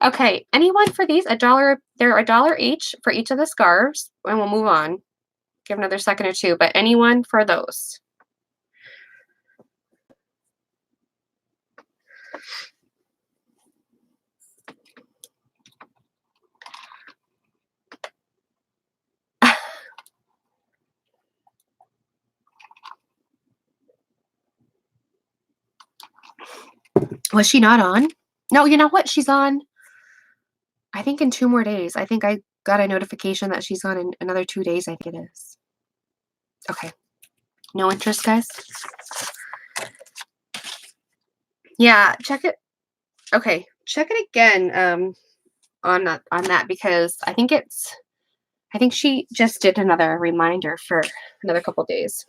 Okay, anyone for these? $1. They're $1 each for each of the scarves, and we'll move on. Give another second or two, but anyone for those? Was she not on? No, you know what? She's on, I think, in 2 more days. I think I got a notification that she's on in another 2 days, I think it is. Okay. No interest, guys? Yeah, check it. Okay, check it again on that because I think she just did another reminder for another couple days.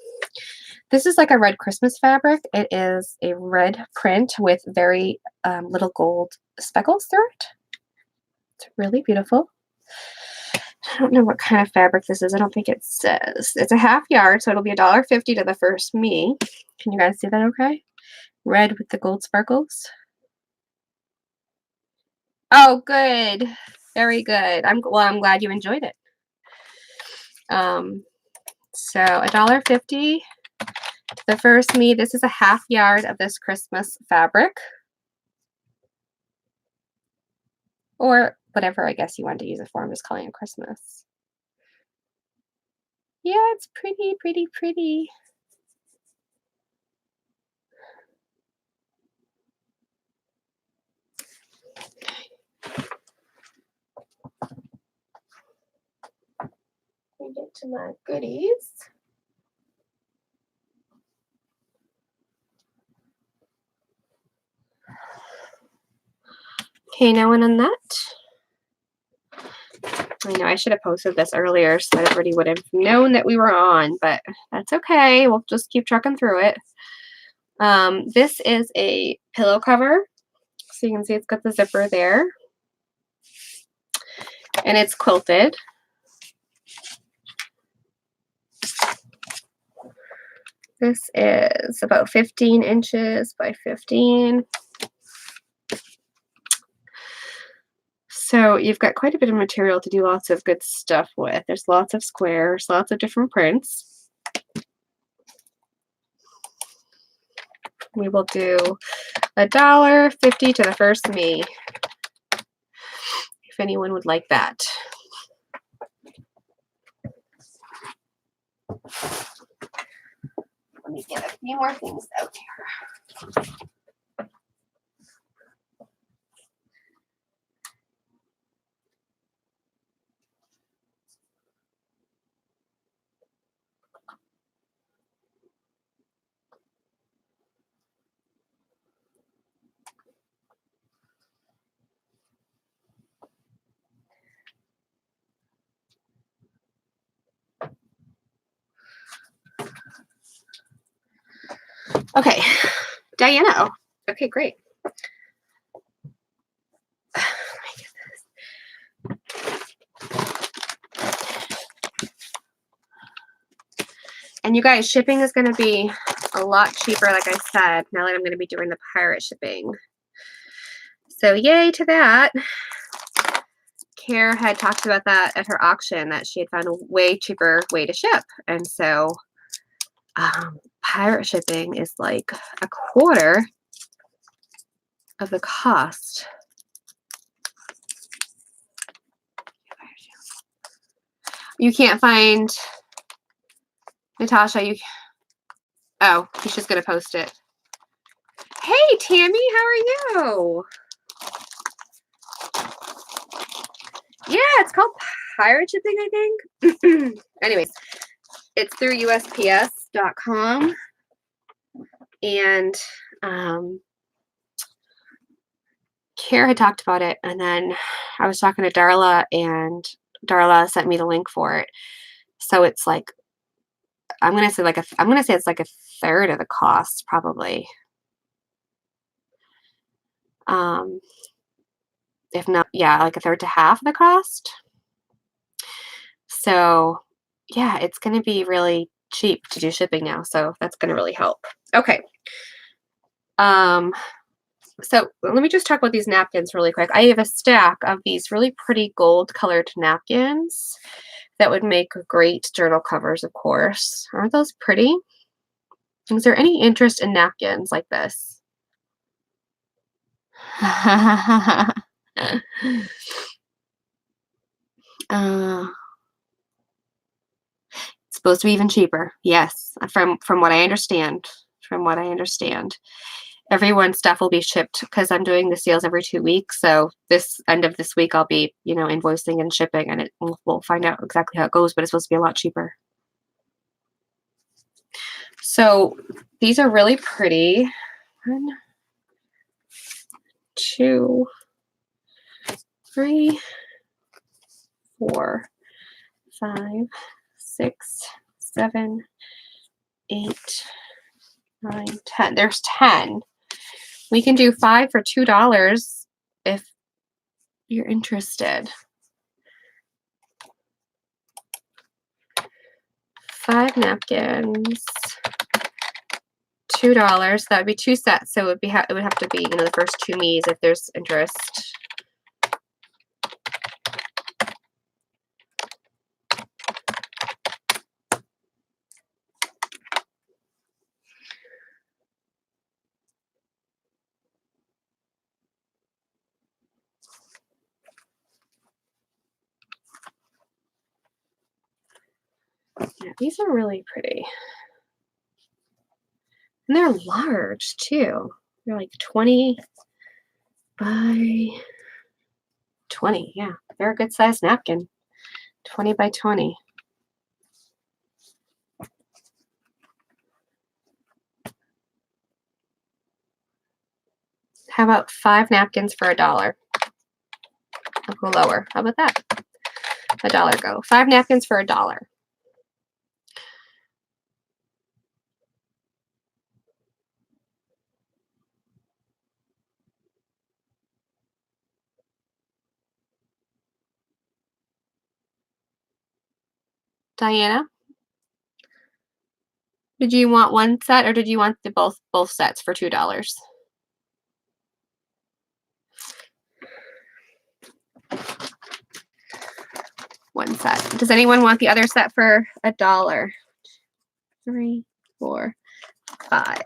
This is like a red Christmas fabric. It is a red print with very little gold speckles through it. It's really beautiful. I don't know what kind of fabric this is. I don't think it says. It's a half yard, so it'll be $1.50 to the first me. Can you guys see that okay? Red with the gold sparkles. Oh, good. Very good. I'm glad you enjoyed it. So $1.50 to the first me. This is a half yard of this Christmas fabric. Or whatever I guess you want to use it for. I'm just calling it Christmas. Yeah, it's pretty, pretty, pretty. Let me get to my goodies. Okay, no one on that. I know I should have posted this earlier so that everybody would have known that we were on, but that's okay. We'll just keep trucking through it. This is a pillow cover. So you can see it's got the zipper there. And it's quilted. This is about 15 inches by 15. So you've got quite a bit of material to do lots of good stuff with. There's lots of squares, lots of different prints. We will do $1.50 to the first me, if anyone would like that. Let me get a few more things out here. Okay, Diana. Okay, great. And you guys, shipping is going to be a lot cheaper, like I said, now that I'm going to be doing the pirate shipping. So yay to that. Care had talked about that at her auction, that she had found a way cheaper way to ship. And so pirate shipping is like a quarter of the cost. You can't find Natasha. Oh, he's just gonna post it. Hey Tammy, how are you? Yeah, it's called pirate shipping, I think. Anyways, it's through USPS.com, and Care had talked about it, and then I was talking to Darla, and Darla sent me the link for it. So it's like, I'm gonna say it's like a third of the cost, probably. If not, yeah, like a third to half of the cost. So yeah, it's gonna be really cheap to do shipping now, so that's gonna really help. Okay. So let me just talk about these napkins really quick. I have a stack of these really pretty gold colored napkins that would make great journal covers, of course. Aren't those pretty? Is there any interest in napkins like this? It's supposed to be even cheaper. Yes, from what I understand. From what I understand. everyone's stuff will be shipped because I'm doing the sales every 2 weeks. So this end of this week, I'll be, invoicing and shipping, and we'll find out exactly how it goes, but it's supposed to be a lot cheaper. So these are really pretty. 1, 2, 3, 4, 5, 6, 7, 8, 9, 10. There's 10. We can do 5 for $2 if you're interested. 5 napkins, $2. That would be 2 sets. So it would have to be, the first 2 me's if there's interest. Yeah, these are really pretty. And they're large too. They're like 20 by 20. Yeah, they're a good size napkin. 20 by 20. How about 5 napkins for $1? I'll go lower. How about that? $1 go. 5 napkins for $1. Diana, did you want one set or did you want the both sets for $2? One set. Does anyone want the other set for $1? 3, 4, 5.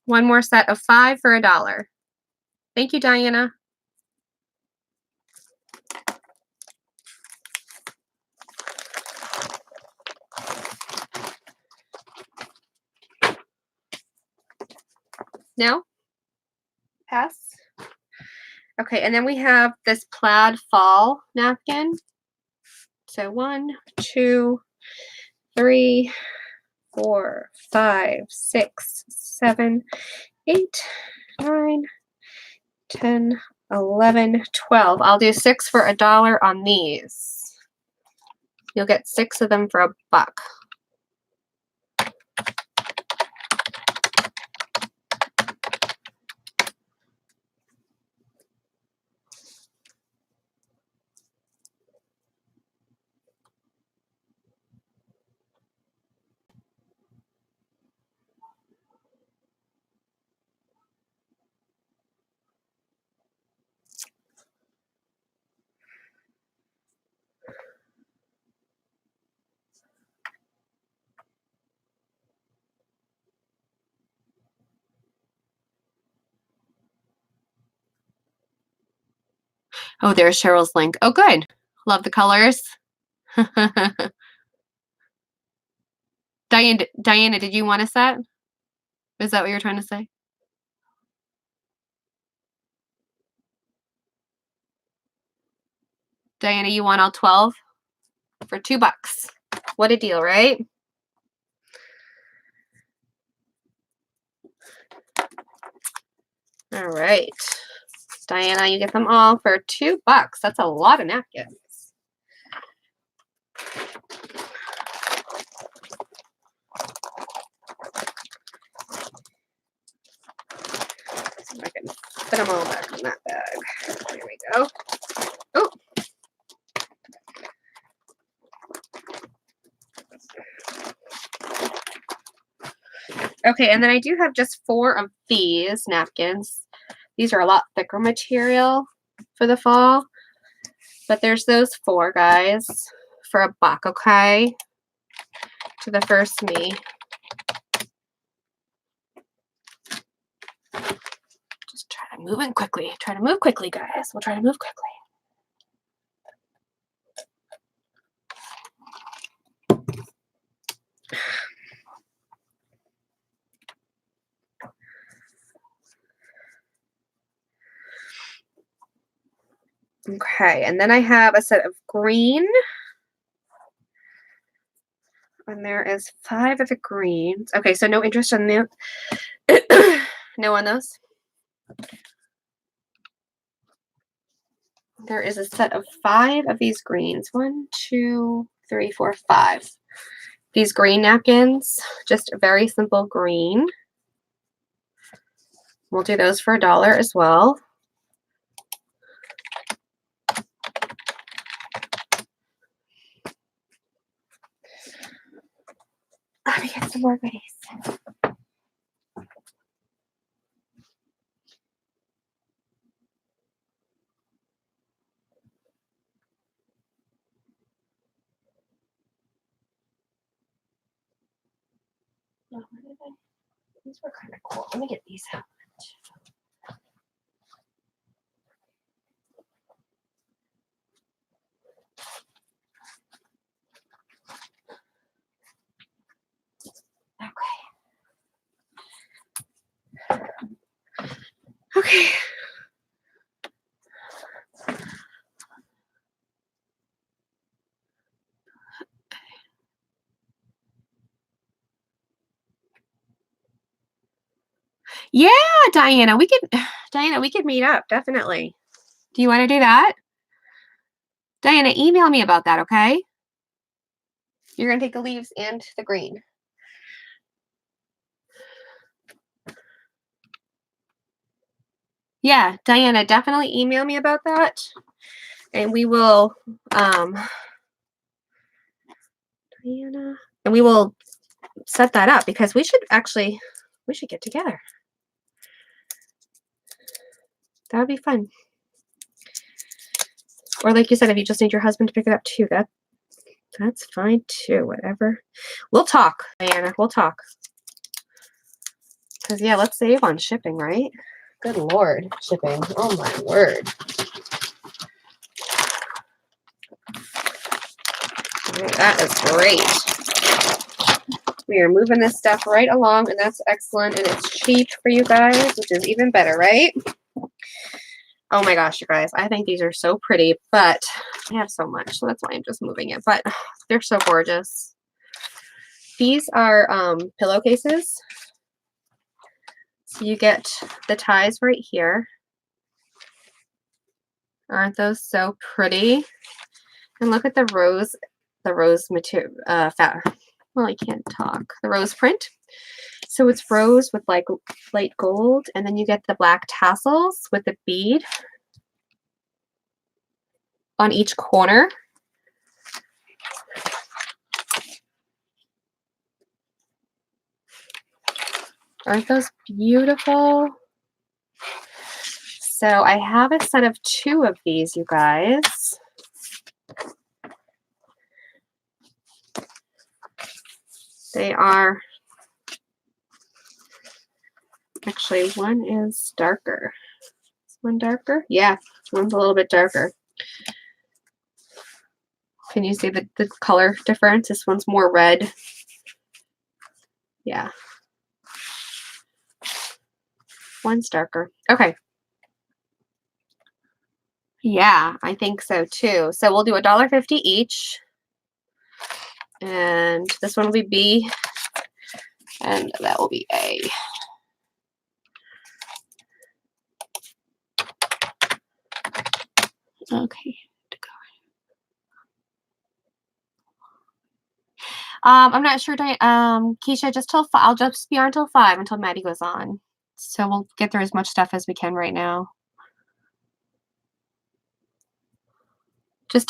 One more set of 5 for $1. Thank you, Diana. No? Pass? Okay, and then we have this plaid fall napkin. So 1, 2, 3, 4, 5, 6, 7, 8, 9, 10, 11, 12. I'll do 6 for $1 on these. You'll get 6 of them for $1. Oh, there's Cheryl's link. Oh, good. Love the colors. Diana, did you want a set? Is that what you're trying to say? Diana, you want all 12 for $2? What a deal, right? All right. Diana, you get them all for $2. That's a lot of napkins. See if I can fit them all back in that bag. There we go. Oh. Okay, and then I do have just 4 of these napkins. These are a lot thicker material for the fall. But there's those 4 guys for $1, okay? To the first me. Just try to move in quickly. Try to move quickly, guys. We'll try to move quickly. Okay, and then I have a set of green. And there is 5 of the greens. Okay, so no interest in the no on those. There is a set of 5 of these greens. 1, 2, 3, 4, 5. These green napkins, just a very simple green. We'll do those for $1 as well. Let me get some more goodies. Oh, these were kind of cool. Let me get these out. Okay. Yeah, Diana, we could meet up, definitely. Do you want to do that? Diana, email me about that, okay? You're going to take the leaves and the green. Yeah, Diana, definitely email me about that. And we will, Diana, and we will set that up because we should get together. That would be fun. Or like you said, if you just need your husband to pick it up too, that's fine too, whatever. We'll talk, Diana, we'll talk. Because, yeah, let's save on shipping, right? Good Lord, shipping. Oh, my word. Okay, that is great. We are moving this stuff right along, and that's excellent, and it's cheap for you guys, which is even better, right? Oh, my gosh, you guys. I think these are so pretty, but I have so much, so that's why I'm just moving it. But they're so gorgeous. These are pillowcases. So you get the ties right here. Aren't those so pretty? And look at the rose material, well, I can't talk. The rose print. So it's rose with like light gold, and then you get the black tassels with the bead on each corner. Aren't those beautiful? So I have a set of 2 of these, you guys. They are, actually, one is darker. Is one darker? Yeah, one's a little bit darker. Can you see the color difference? This one's more red. Yeah. One's darker. Okay. Yeah, I think so too. So we'll do $1.50 each. And this one will be B. And that will be A. Okay. I'm not sure, Keisha, just till I'll just be on till 5 until Maddie goes on. So we'll get through as much stuff as we can right now.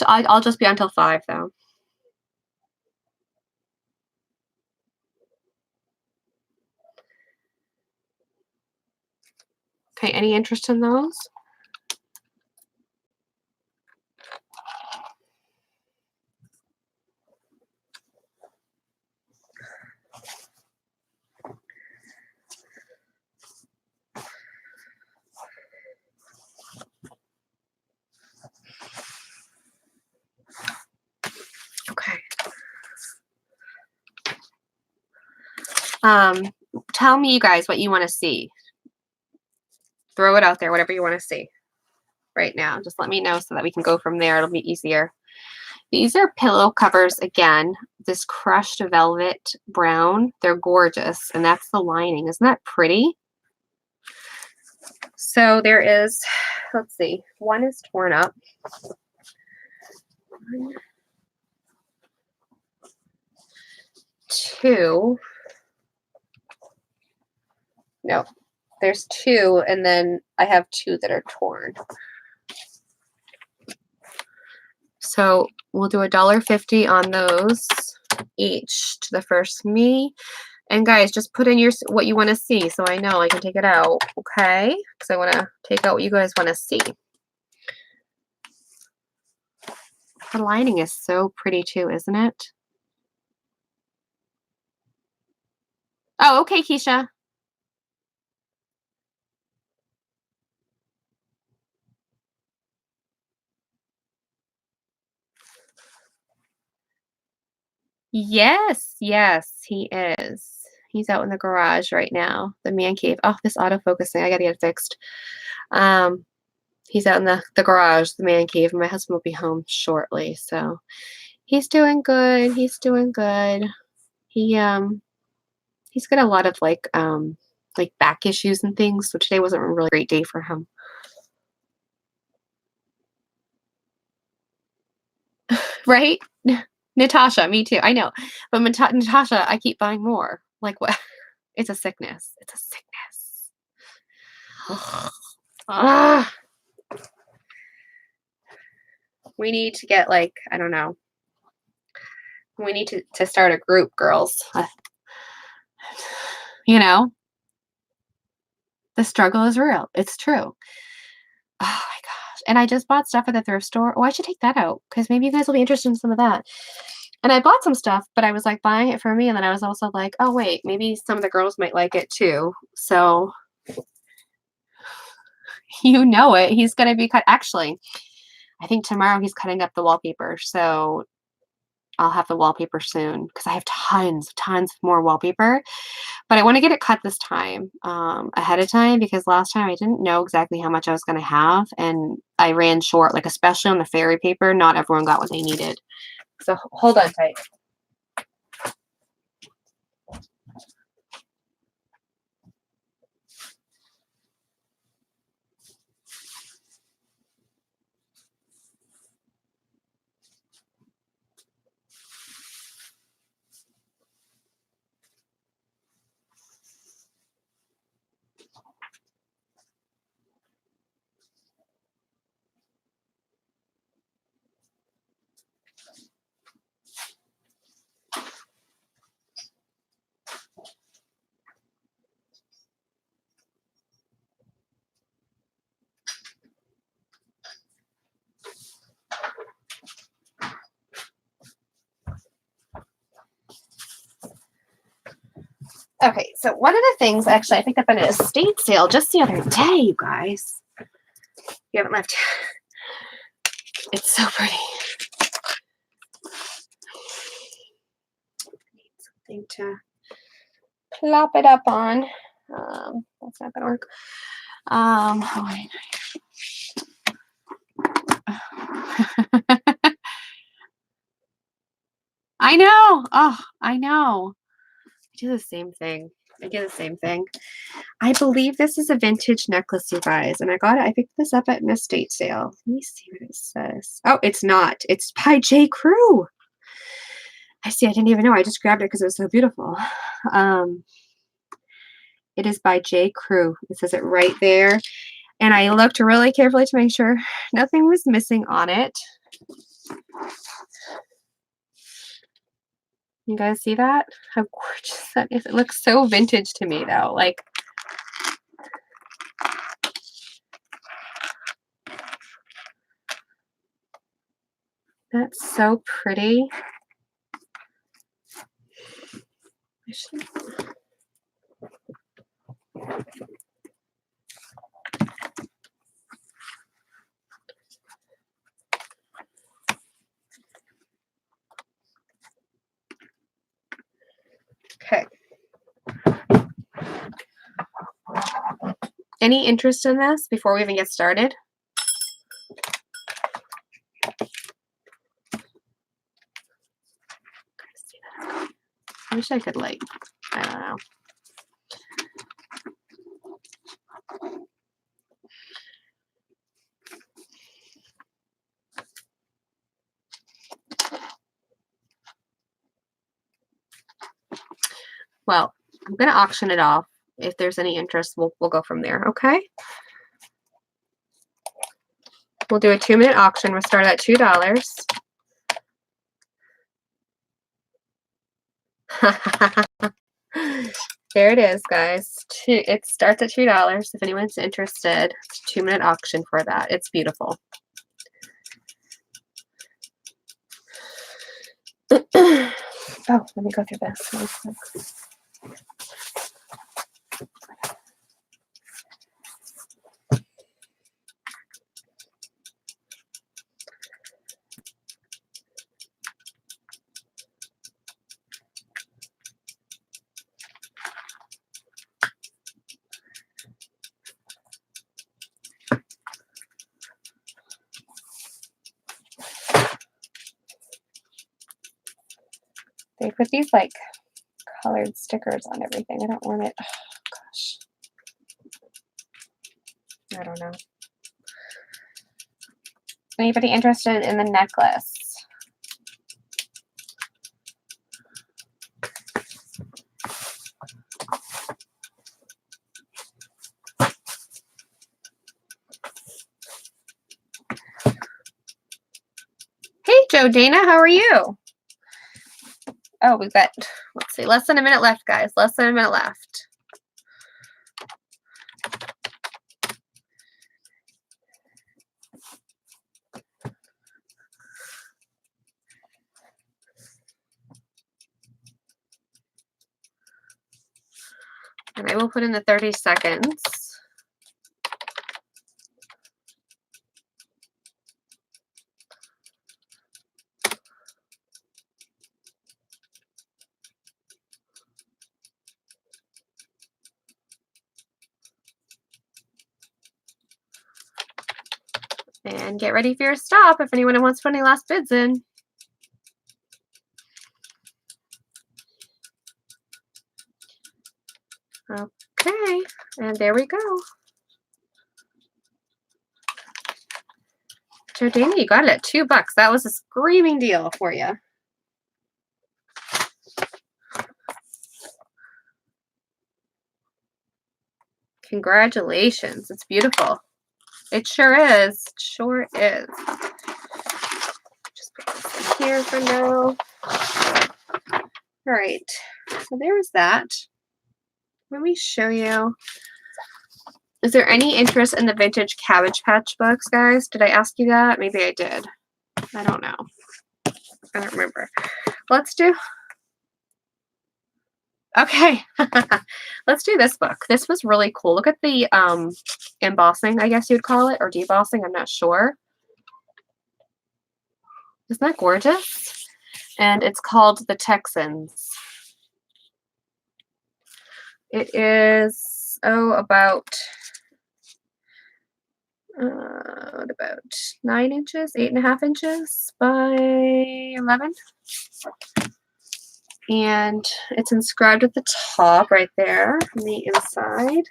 I'll just be on till 5 though. Okay, any interest in those? Okay. Tell me, you guys, what you want to see. Throw it out there, whatever you want to see. right now. Just let me know so that we can go from there. It'll be easier. These are pillow covers again. This crushed velvet brown. They're gorgeous. And that's the lining. Isn't that pretty? So there is, let's see, one is torn up. One, two. No, there's two, and then I have two that are torn. So we'll do $1.50 on those each to the first me. And guys, just put in your what you want to see so I know I can take it out, okay? Because I want to take out what you guys want to see. The lining is so pretty too, isn't it? Oh, okay, Keisha. Yes, yes, he is. He's out in the garage right now, the man cave. Oh, this autofocus thing, I gotta get it fixed. He's out in the garage, the man cave, and my husband will be home shortly. So he's doing good. He's doing good. He's got a lot of like back issues and things. So today wasn't a really great day for him. Right? Natasha, me too. I know. But Natasha, I keep buying more. Like what? It's a sickness. It's a sickness. Ah. We need to get like, I don't know. We need to start a group, girls. You know, the struggle is real. It's true. Oh my gosh. And I just bought stuff at the thrift store. Oh, I should take that out because maybe you guys will be interested in some of that. And I bought some stuff, but I was like buying it for me. And then I was also like, oh, wait, maybe some of the girls might like it too. So, you know it. He's going to be cut. Actually, I think tomorrow he's cutting up the wallpaper. So I'll have the wallpaper soon because I have tons more wallpaper. But I want to get it cut this time ahead of time because last time I didn't know exactly how much I was going to have. And I ran short, like especially on the fairy paper. Not everyone got what they needed. So hold on tight. Okay, so one of the things, actually, I picked up at an estate sale just the other day, you guys. You haven't left. It's so pretty. Need something to plop it up on. That's not gonna work. Oh, wait. I know. Oh, I know. I do the same thing. I believe this is a vintage necklace, you guys. And I picked this up at an estate sale. Let me see what it says. Oh, it's not. It's by J. Crew. I see. I didn't even know. I just grabbed it because it was so beautiful. It is by J. Crew. It says it right there. And I looked really carefully to make sure nothing was missing on it. You guys see that? How gorgeous that is. It looks so vintage to me, though. Like, that's so pretty. Okay. Any interest in this before we even get started? I wish I could, like, I don't know. Well, I'm going to auction it off. If there's any interest, we'll go from there, okay? We'll do a 2-minute auction. We'll start at $2. There it is, guys. It starts at $2 if anyone's interested. It's a 2-minute auction for that. It's beautiful. Oh, let me go through this really quick. They put these like colored stickers on everything. I don't want it. Oh, gosh. I don't know. Anybody interested in the necklace? Hey, Joe Dana, how are you? Oh, we've got, let's see, less than a minute left, guys. Less than a minute left. And I will put in the 30 seconds. And get ready for your stop if anyone wants to put any last bids in. Okay, and there we go. Joe Dana, you got it at $2. That was a screaming deal for you. Congratulations. It's beautiful. It sure is. It sure is. Just put this in here for now. All right. So there's that. Let me show you. Is there any interest in the vintage Cabbage Patch books, guys? Did I ask you that? Maybe I did. I don't know. I don't remember. Let's do. Okay. Let's do this book. This was really cool. Look at the embossing, I guess you'd call it, or debossing. I'm not sure. Isn't that gorgeous? And it's called The Texans. It is, about 9 inches, 8.5 inches by 11. And it's inscribed at the top right there on the inside.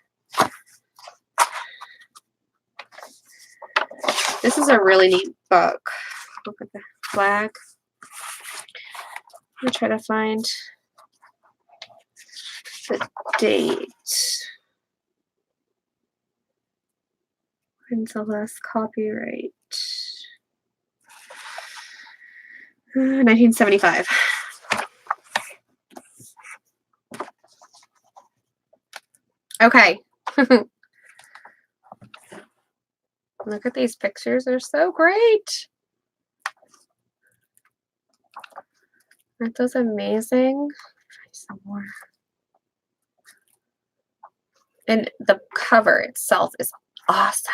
This is a really neat book. Look at the flag. I'm going to try to find the date. When's the last copyright? 1975. Okay. Look at these pictures. They're so great. Aren't those amazing? Try some more. And the cover itself is awesome.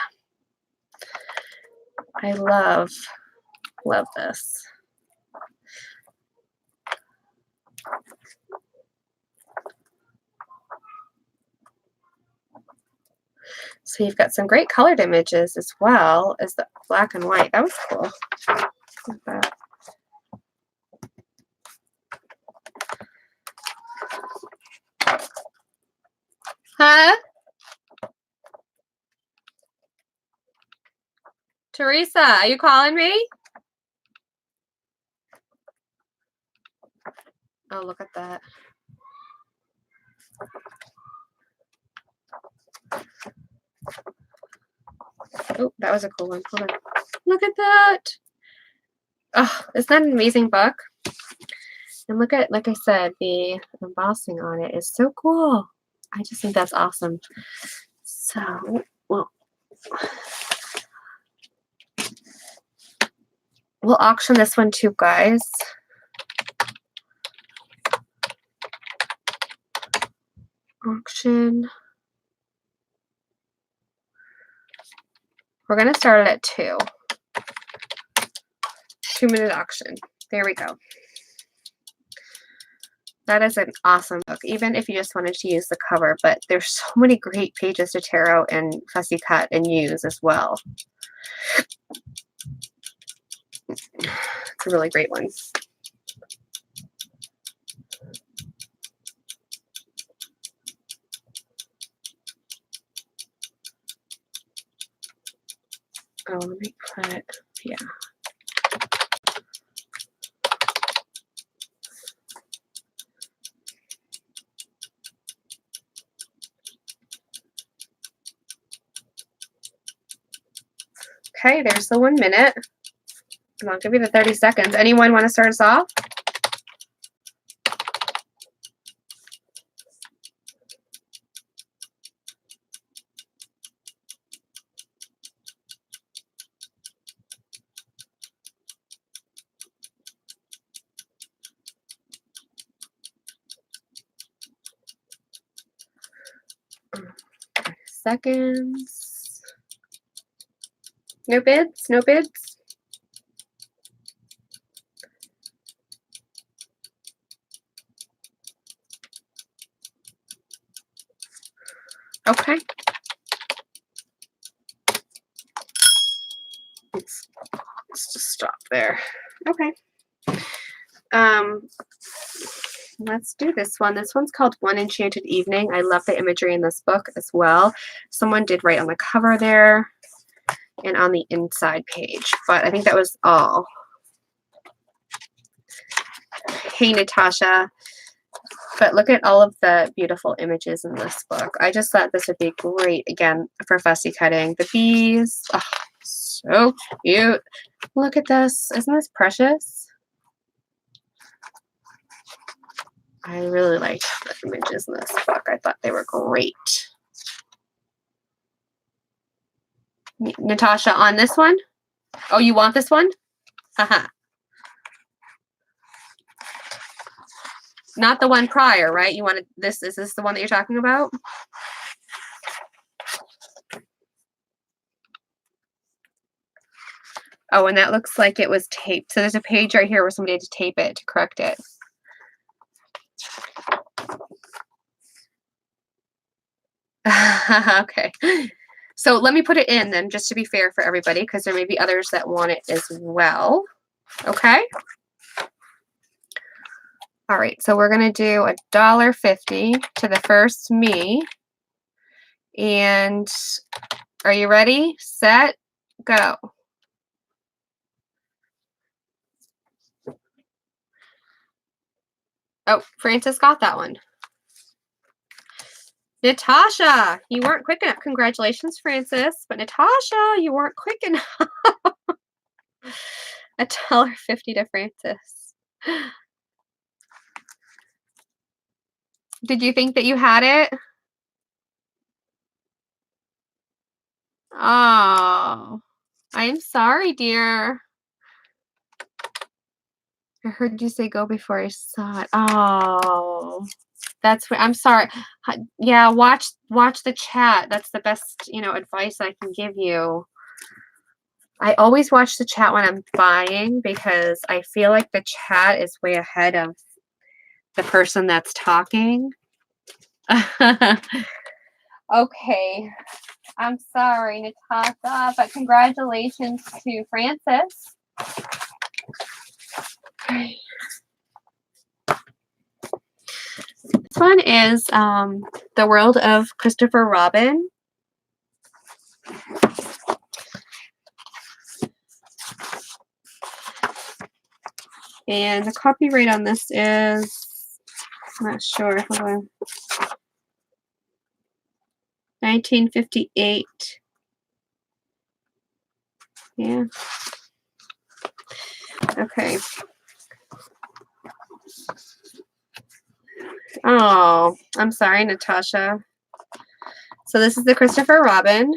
I love this. So you've got some great colored images as well as the black and white. That was cool. Like that. Teresa, are you calling me? Oh, look at that. Oh, that was a cool one. Hold on. Look at that. Oh, isn't that an amazing book? And look at, like I said, the embossing on it is so cool. I just think that's awesome. So, well, we'll auction this one too, guys. Auction. We're going to start it at 2. 2-minute auction. There we go. That is an awesome book, even if you just wanted to use the cover, but there's so many great pages to tear out and fussy cut and use as well. It's a really great one. Oh, let me put it, yeah. Okay, there's the 1 minute. And I'll give you the 30 seconds. Anyone want to start us off? Seconds. No bids? No bids? Okay. Let's just stop there. Okay. Let's do this one. This one's called One Enchanted Evening. I love the imagery in this book as well. Someone did write on the cover there and on the inside page, but I think that was all. Hey, Natasha. But look at all of the beautiful images in this book. I just thought this would be great, again, for fussy cutting. The bees, oh, so cute. Look at this. Isn't this precious? I really liked the images in this book. I thought they were great. Natasha, on this one? Oh, you want this one? Haha. Not the one prior, right? You wanted this. Is this the one that you're talking about? Oh, and that looks like it was taped. So there's a page right here where somebody had to tape it to correct it. Okay. So let me put it in then, just to be fair for everybody, because there may be others that want it as well. Okay. All right. So we're going to do $1.50 to the first me. And are you ready? Set, go. Oh, Francis got that one. Natasha, you weren't quick enough. Congratulations, Francis. But Natasha, you weren't quick enough. $1.50 to Francis. Did you think that you had it? Oh, I'm sorry, dear. I heard you say go before I saw it. Oh, that's what I'm sorry. Yeah, watch the chat. That's the best, advice I can give you. I always watch the chat when I'm buying because I feel like the chat is way ahead of the person that's talking. Okay. I'm sorry, Natasha, but congratulations to Francis. This one is The World of Christopher Robin. And the copyright on this is, I'm not sure, hold on, 1958. Yeah. Okay. Oh, I'm sorry, Natasha. So this is the Christopher Robin.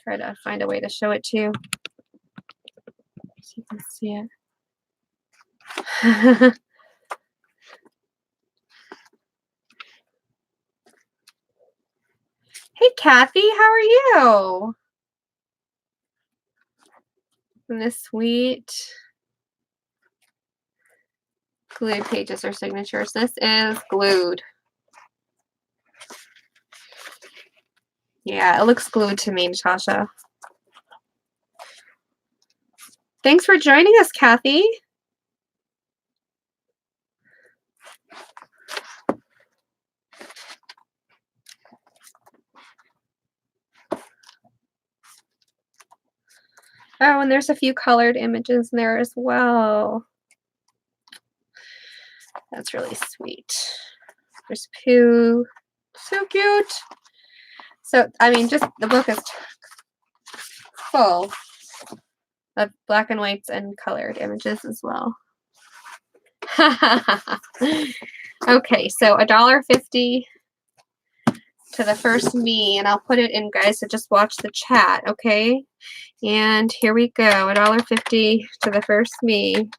Try to find a way to show it to you so you can see it. Hey, Kathy, how are you? Isn't this sweet? Glued pages or signatures. This is glued. Yeah, it looks glued to me, Natasha. Thanks for joining us, Kathy. Oh, and there's a few colored images in there as well. That's really sweet. There's Pooh. So cute. So, I mean, just the book is full of black and whites and colored images as well. Okay, so $1.50 to the first me, and I'll put it in, guys, so just watch the chat, okay? And here we go, $1.50 to the first me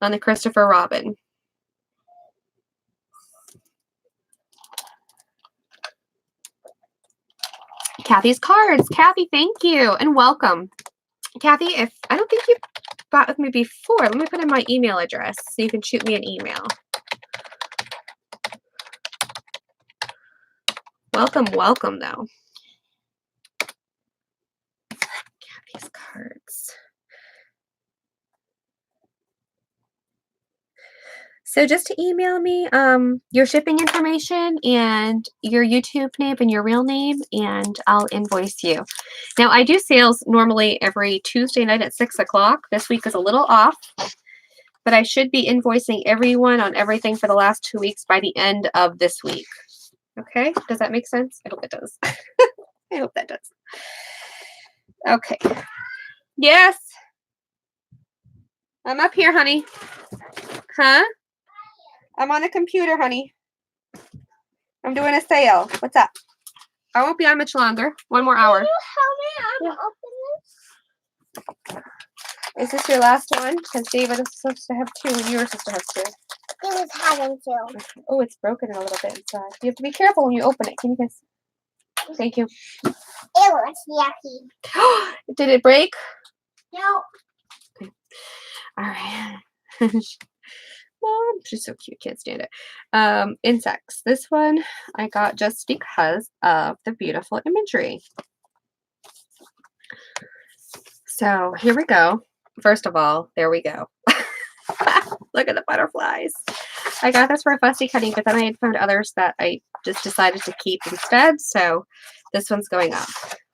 on the Christopher Robin. Kathy's cards. Kathy, thank you and welcome. Kathy, if I don't think you bought with me before, let me put in my email address so you can shoot me an email. Welcome, welcome, though. Kathy's cards. So just to email me your shipping information and your YouTube name and your real name, and I'll invoice you. Now, I do sales normally every Tuesday night at 6 o'clock. This week is a little off, but I should be invoicing everyone on everything for the last 2 weeks by the end of this week. Okay, does that make sense? I hope it does. I hope that does. Okay. Yes. I'm up here, honey. Huh? I'm on the computer, honey. I'm doing a sale. What's up? I won't be on much longer. 1 more hour. Can you help me open this? Is this your last one? Because David is supposed to have 2 and you were supposed to have 2. It was having 2. Oh, it's broken a little bit inside. You have to be careful when you open it. Can you guys? Thank you. It was yucky. Did it break? No. Okay. All right. Mom, she's so cute. Can't stand it. Insects. This one I got just because of the beautiful imagery. So here we go. First of all, there we go. Look at the butterflies. I got this for a fussy cutting, but then I had found others that I just decided to keep instead. So this one's going up.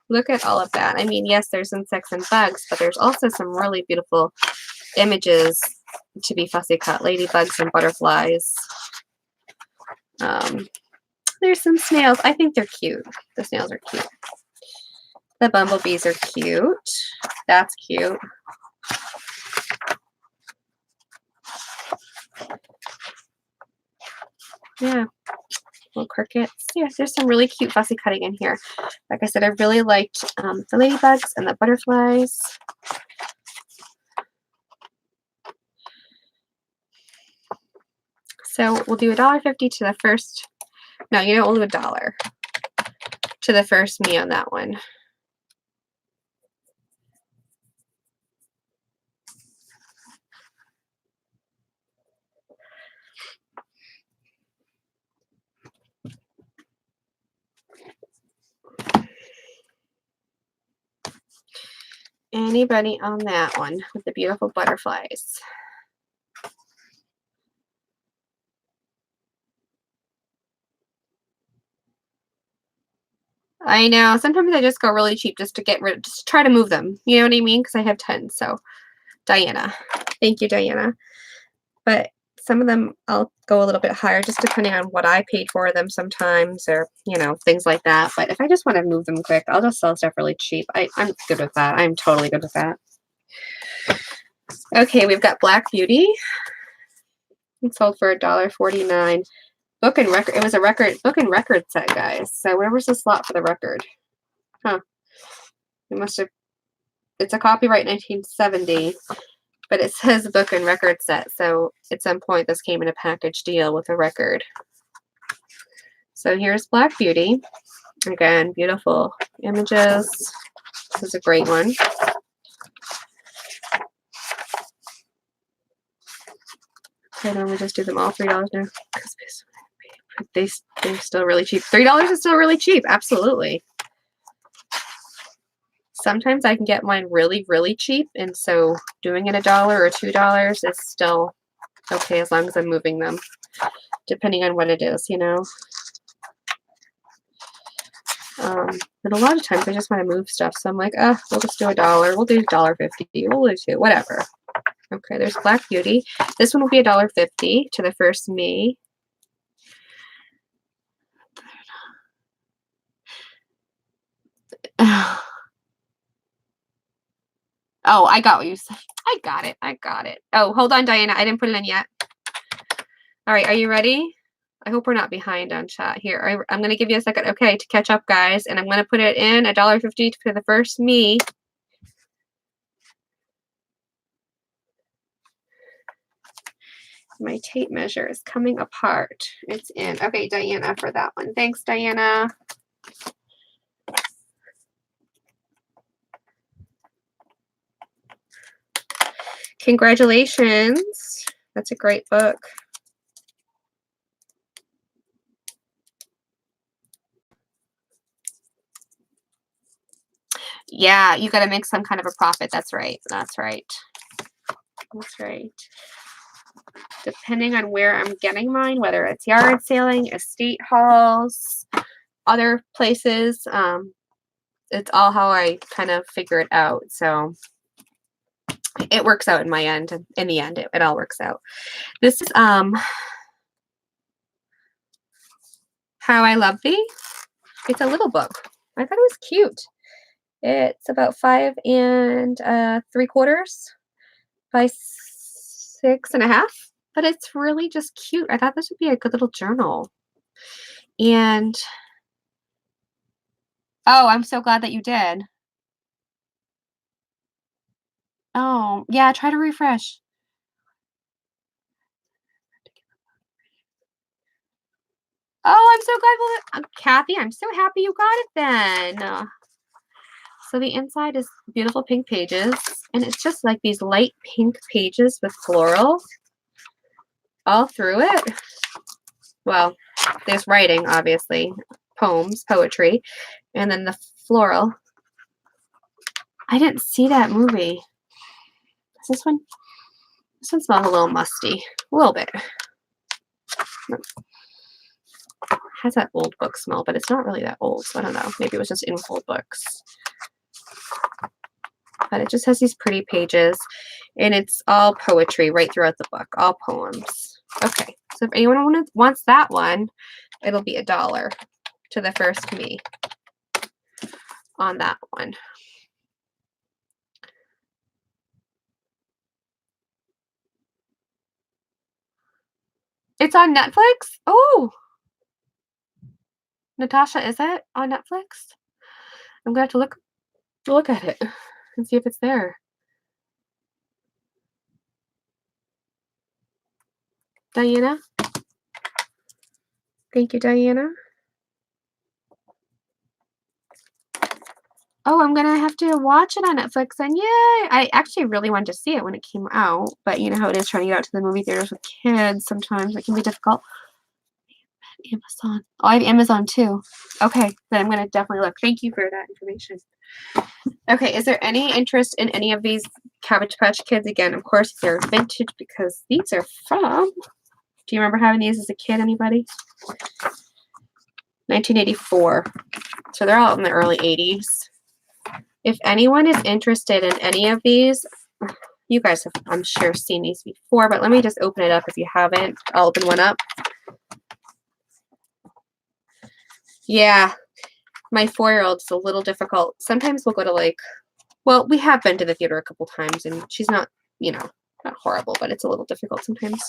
Look at all of that. I mean, yes, there's insects and bugs, but there's also some really beautiful images to be fussy cut. Ladybugs and butterflies. There's some snails. I think they're cute. The snails are cute. The bumblebees are cute. That's cute. Yeah. Little crickets. Yes, there's some really cute fussy cutting in here. Like I said, I really liked the ladybugs and the butterflies. So we'll do $1.50 to the first. No, you know, we'll do $1 to the first me on that one. Anybody on that one with the beautiful butterflies? I know. Sometimes I just go really cheap just to get rid, just to try to move them. You know what I mean? Because I have tons. So, Diana. Thank you, Diana. But some of them I'll go a little bit higher just depending on what I paid for them sometimes or, you know, things like that. But if I just want to move them quick, I'll just sell stuff really cheap. I'm good with that. I'm totally good with that. Okay, we've got Black Beauty. It sold for $1.49. Book and record. It was a book and record set, guys. So where was the slot for the record? Huh. It must have. It's a copyright 1970, but it says book and record set. So at some point, this came in a package deal with a record. So here's Black Beauty. Again, beautiful images. This is a great one. I normally just do them all $3 now because they're still really cheap. $3 is still really cheap. Absolutely. Sometimes I can get mine really, really cheap, and so doing it $1 or $2 is still okay as long as I'm moving them, depending on what it is, you know. But a lot of times I just want to move stuff, so I'm like, we'll just do $1. We'll do $1.50. We'll do $2, whatever. Okay, there's Black Beauty. This one will be $1.50 to the first me. Oh, I got what you said. I got it. I got it. Oh, hold on, Diana. I didn't put it in yet. All right, are you ready? I hope we're not behind on chat here. I'm going to give you a second, okay, to catch up, guys. And I'm going to put it in $1.50 for the first me. My tape measure is coming apart. It's in. Okay, Diana for that one. Thanks, Diana. Congratulations. That's a great book. Yeah, you got to make some kind of a profit. That's right. That's right. That's right. Depending on where I'm getting mine, whether it's yard sailing, estate hauls, other places, it's all how I kind of figure it out. So it works out in my end. In the end, it all works out. This is How I Love Thee. It's a little book. I thought it was cute. It's about 5 3/4 by 6.5, but it's really just cute. I thought this would be a good little journal. And oh, I'm so glad that you did. Oh, yeah, try to refresh. Oh, I'm so glad. Kathy, I'm so happy you got it then. So the inside is beautiful pink pages, and it's just like these light pink pages with floral all through it. Well, there's writing, obviously, poems, poetry, and then the floral. I didn't see that movie. Is this one? This one smells a little musty, a little bit. It has that old book smell, but it's not really that old, so I don't know. Maybe it was just in old books. But it just has these pretty pages, and it's all poetry right throughout the book, all poems. Okay, so if anyone wants that one, it'll be $1 to the first me on that one. It's on Netflix? Oh, Natasha, is it on Netflix? I'm going to have to look at it and see if it's there. Diana? Thank you, Diana. Oh, I'm going to have to watch it on Netflix, and yay! I actually really wanted to see it when it came out, but you know how it is trying to get out to the movie theaters with kids. Sometimes it can be difficult. Amazon. Oh, I have Amazon too. Okay, then I'm going to definitely look. Thank you for that information. Okay, is there any interest in any of these Cabbage Patch Kids? Again, of course, they're vintage because these are from... Do you remember having these as a kid, anybody? 1984. So they're all in the early 80s. If anyone is interested in any of these, you guys have, I'm sure, seen these before, but let me just open it up if you haven't. I'll open one up. Yeah, my 4-year-old's a little difficult. Sometimes we'll go to like, well, we have been to the theater a couple times, and she's not, you know, not horrible, but it's a little difficult sometimes.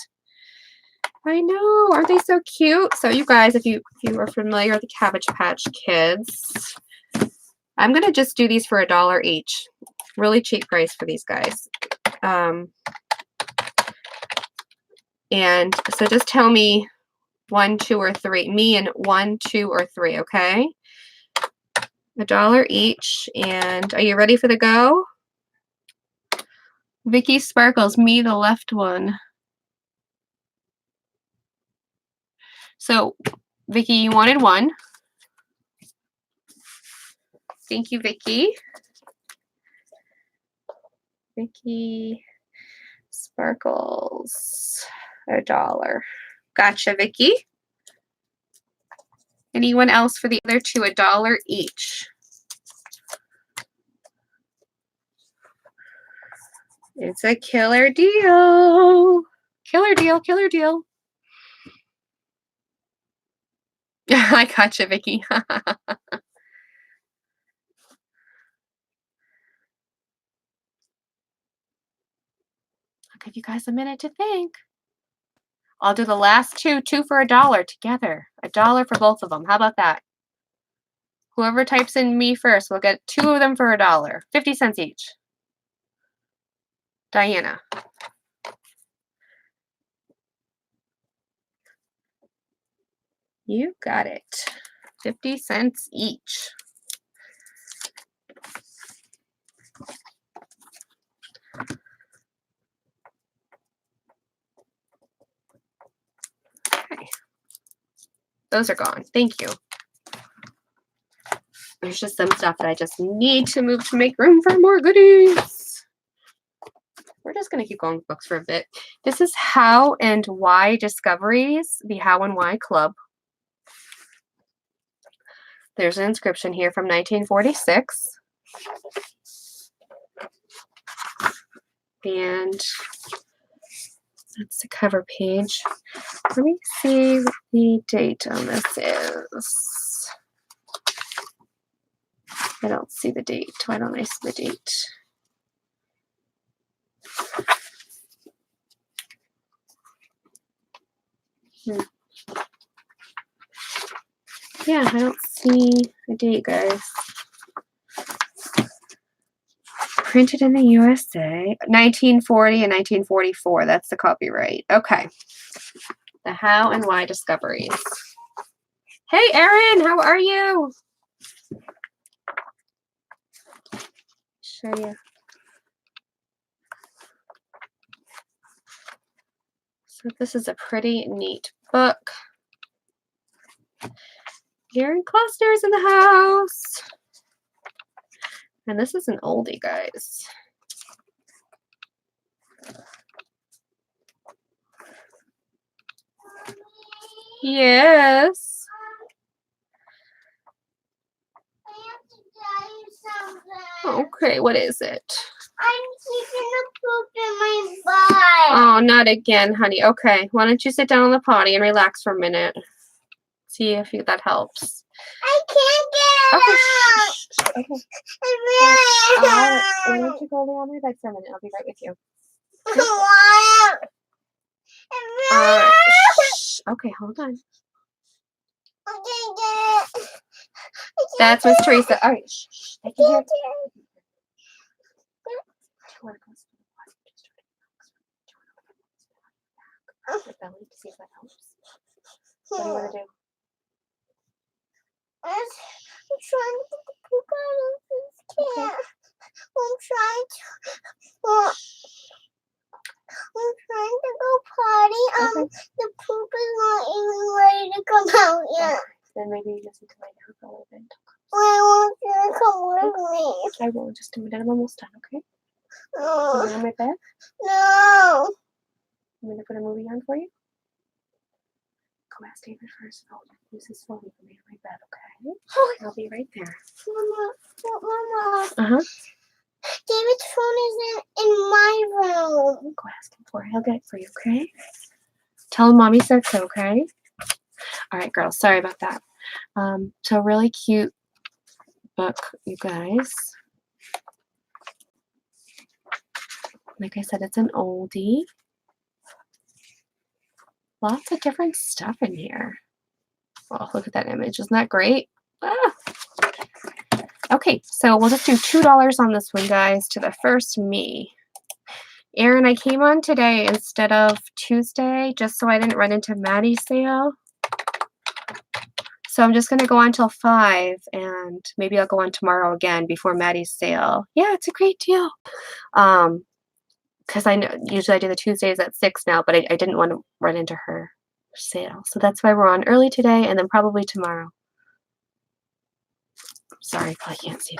I know, aren't they so cute? So you guys, if you are familiar with the Cabbage Patch Kids, I'm gonna just do these for $1 each. Really cheap price for these guys. And so just tell me 1, 2, or 3. Me and 1, 2, or 3, okay? $1 each. And are you ready for the go? Vicky Sparkles, me, the left one. So, Vicky, you wanted 1. Thank you, Vicky. Vicky Sparkles, $1. Gotcha, Vicky. Anyone else for the other 2? $1 each. It's a killer deal. Killer deal, killer deal. I gotcha, Vicky. I'll give you guys a minute to think. I'll do the last 2 for $1 together. $1 for both of them. How about that? Whoever types in me first will get 2 of them for $1. 50 cents each. Diana. You got it. 50 cents each. Okay. Those are gone. Thank you. There's just some stuff that I just need to move to make room for more goodies. We're just going to keep going with books for a bit. This is How and Why Discoveries, the How and Why Club. There's an inscription here from 1946. And that's the cover page. Let me see what the date on this is. I don't see the date. Why don't I see the date? Yeah, I don't see the date, guys. Printed in the USA. 1940 and 1944. That's the copyright. Okay. The How and Why Discoveries. Hey, Erin, how are you? Show you. So this is a pretty neat book. Erin Cluster's in the house. And this is an oldie, guys. Yes. I have to tell you something. Okay, what is it? I'm keeping the poop in my butt. Oh, not again, honey. Okay, why don't you sit down on the potty and relax for a minute? See if that helps. I can't get it Okay, out. shh, shh, okay. It really Why hurts. don't you go lay on my bed for a minute? I'll be right with you. Why? It really hurts. Shh. Okay, hold on. I can't get it. That's Miss Teresa. All right, shh, shh. They can hear. Do you want the belly to see if that helps. What do you want to do? I'm trying to get the poop out of this can. I'm trying to. I'm trying to go potty. The poop is not even ready to come out yet. Then maybe you just need to lie down for a little bit. I want you to come with me. I will in just a minute. I'm almost done, okay? No. You on my bed? No. I'm going to put a movie on for you. Go ask David for his phone. Use his phone. You can leave my bed, okay? Oh, I'll be right there. Mama. Uh-huh. David's phone isn't in my room. Go ask him for it. He'll get it for you, okay? Tell him Mommy said so, okay? All right, girls. Sorry about that. So really cute book, you guys. Like I said, it's an oldie. Lots of different stuff in here. Oh, look at that image. Isn't that great? Ah. Okay, so we'll just do $2 on this one, guys, to the first me. Erin, I came on today instead of Tuesday just so I didn't run into Maddie's sale. So I'm just going to go on till 5, and maybe I'll go on tomorrow again before Maddie's sale. Yeah, it's a great deal. Because I know usually I do the Tuesdays at 6 now, but I didn't want to run into her sale. So that's why we're on early today and then probably tomorrow. Sorry, you probably can't see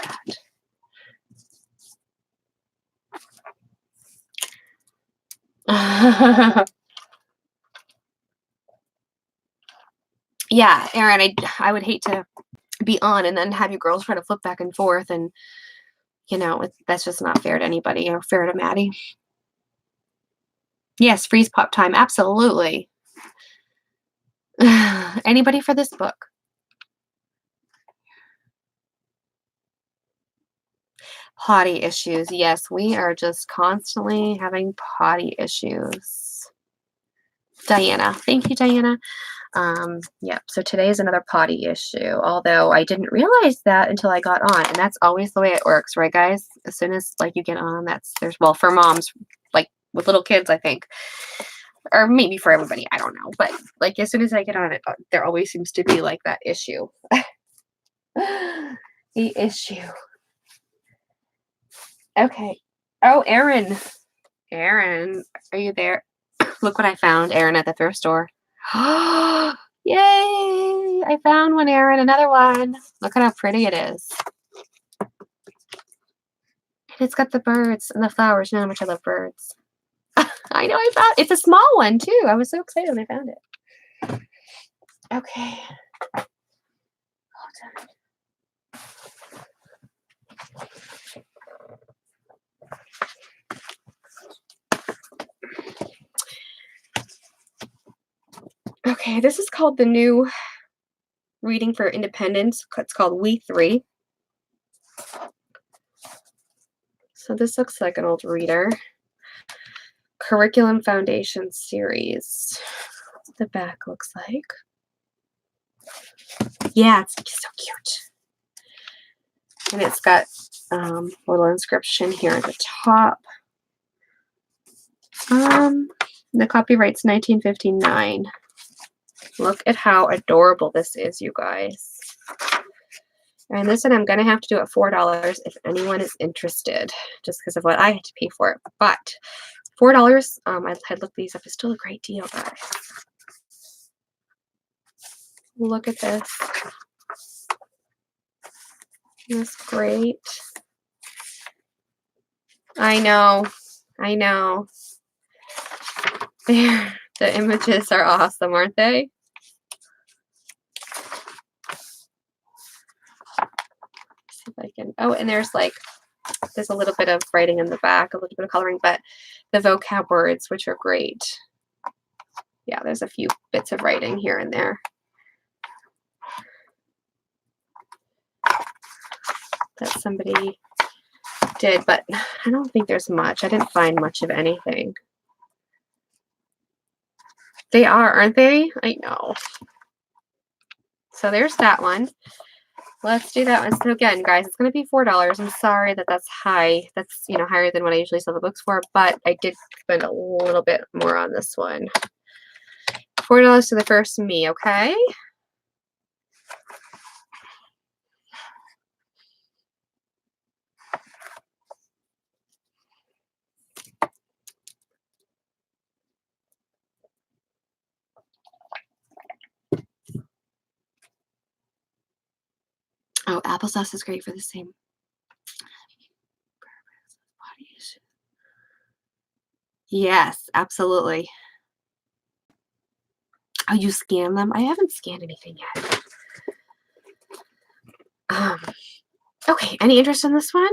that. Yeah, Erin, I would hate to be on and then have you girls try to flip back and forth, and you know, that's just not fair to anybody or fair to Maddie. Yes, freeze pop time, absolutely. Anybody for this book? Potty issues. Yes, we are just constantly having potty issues. Diana. Thank you, Diana. Yep, so today is another potty issue, although I didn't realize that until I got on, and that's always the way it works, right, guys? As soon as, like, you get on, well, for moms, like, with little kids, I think, or maybe for everybody, I don't know, but, like, as soon as I get on it, there always seems to be, like, that issue. The issue. Okay. Oh, Erin. Erin, are you there? Look what I found, Erin, at the thrift store. Yay! I found one, Erin. Another one. Look at how pretty it is. And it's got the birds and the flowers. You know how much I love birds. I know I found it's a small one too. I was so excited when I found it. Okay. Hold on. Okay, this is called the new Reading for Independence. It's called We Three. So this looks like an old reader. Curriculum Foundation series. That's what the back looks like. Yeah, it's so cute. And it's got a little inscription here at the top. The copyright's 1959. Look at how adorable this is, you guys. And this one I'm going to have to do at $4 if anyone is interested, just because of what I had to pay for it. But $4, I had looked these up, is still a great deal, guys. Look at this. That's great. I know. I know. There. The images are awesome, aren't they? See if I can. Oh, and there's a little bit of writing in the back, a little bit of coloring, but the vocab words, which are great. Yeah, there's a few bits of writing here and there. That somebody did, but I don't think there's much. I didn't find much of anything. They are, aren't they? I know. So there's that one. Let's do that one. So again, guys, it's going to be $4. I'm sorry that that's high. That's, you know, higher than what I usually sell the books for, but I did spend a little bit more on this one. $4 to the first me, okay? Oh, applesauce is great for the same. Yes, absolutely. Oh, you scan them? I haven't scanned anything yet. Okay, any interest in this one?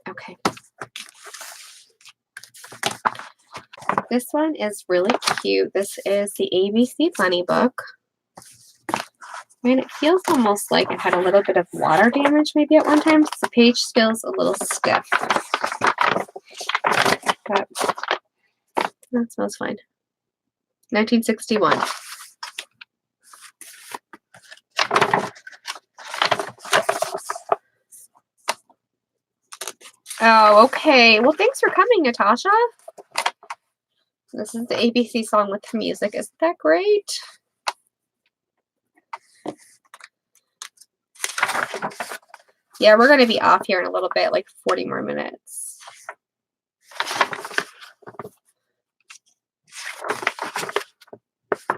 Okay. This one is really cute. This is the ABC Bunny book. And it feels almost like it had a little bit of water damage maybe at one time because the page feels a little stiff. But that smells fine. 1961. Oh, okay. Well, thanks for coming, Natasha. This is the ABC song with music. Isn't that great? Yeah, we're going to be off here in a little bit, like 40 more minutes.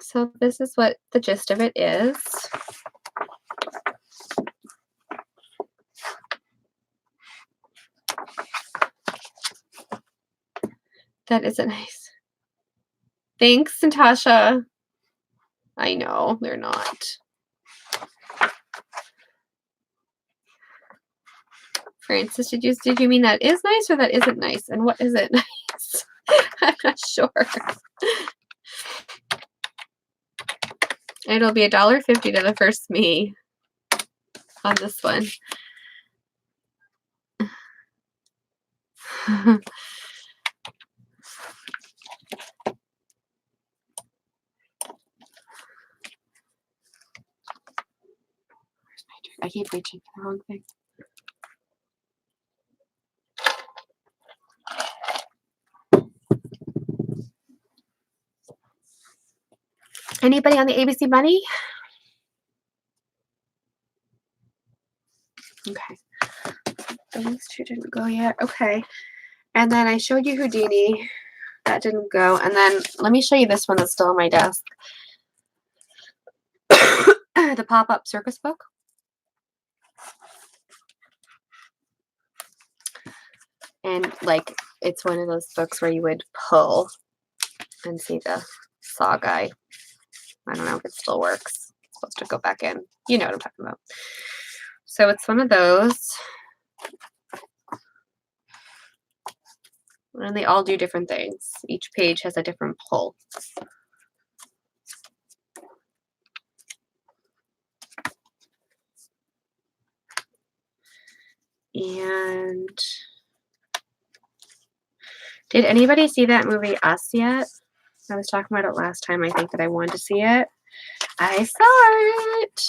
So this is what the gist of it is. That isn't nice. Thanks, Natasha. I know, they're not. Francis, did you mean that is nice or that isn't nice? And what is it nice? I'm not sure. It'll be $1.50 to the first me on this one. I keep reaching for the wrong thing. Anybody on the ABC Bunny? Okay. Those two didn't go yet. Okay. And then I showed you Houdini. That didn't go. And then let me show you this one that's still on my desk. The pop-up circus book. And like it's one of those books where you would pull and see the saw guy. I don't know if it still works. It's supposed to go back in. You know what I'm talking about. So it's one of those. And they all do different things. Each page has a different pull. And did anybody see that movie Us yet? I was talking about it last time. I think that I wanted to see it. I saw it.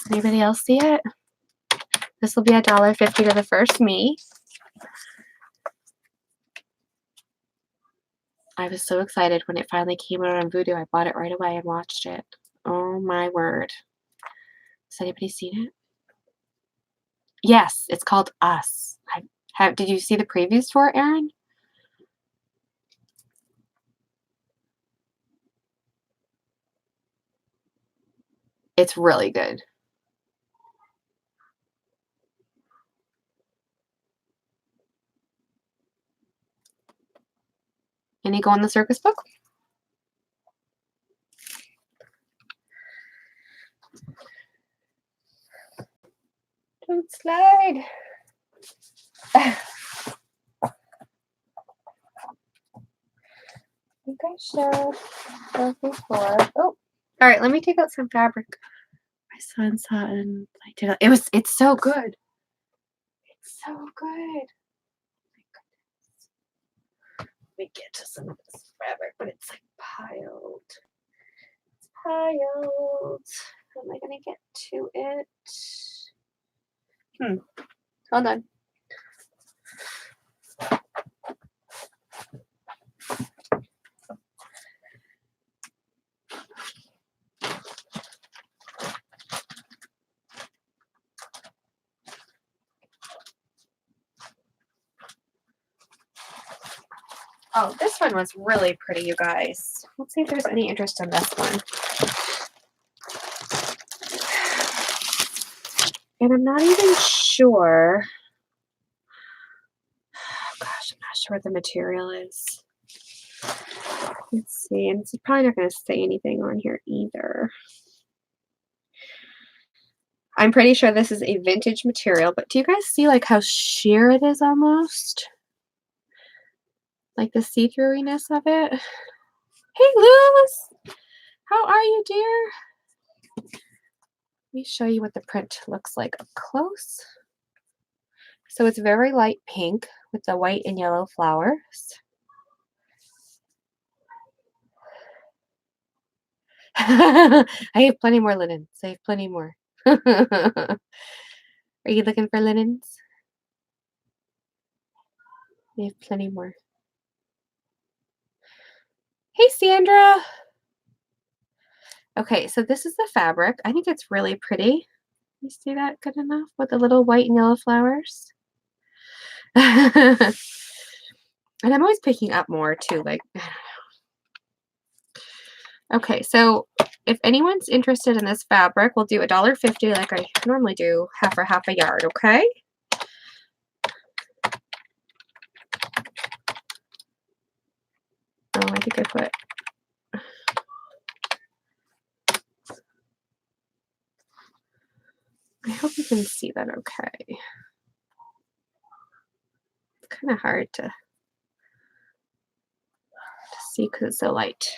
Anybody else see it? This will be $1.50 to the first me. I was so excited when it finally came out on Vudu. I bought it right away and watched it. Oh my word. Has anybody seen it? Yes, it's called Us. Did you see the previews for it, Erin? It's really good. Any go on the circus book? Don't slide. I think I showed those before. Oh, all right. Let me take out some fabric. My son saw it and liked it. It's so good. It's so good. My goodness. Let me get to some of this fabric, but it's like piled. It's piled. How am I gonna get to it? Hold on. Oh, this one was really pretty, you guys. Let's see if there's any interest in this one. And I'm not even sure. Oh gosh, I'm not sure what the material is. Let's see. And it's probably not going to say anything on here either. I'm pretty sure this is a vintage material, but do you guys see like how sheer it is almost? Like the see-throughiness of it. Hey, Luz! How are you, dear? Let me show you what the print looks like up close. So it's very light pink with the white and yellow flowers. I have plenty more linens. I have plenty more. Are you looking for linens? I have plenty more. Hey, Sandra. Okay, so this is the fabric. I think it's really pretty. You see that good enough with the little white and yellow flowers? And I'm always picking up more too, like, I don't know. Okay, so if anyone's interested in this fabric, we'll do $1.50 like I normally do, half for half a yard, okay? Oh, I think I put... I hope you can see that okay. It's kind of hard to see because it's so light.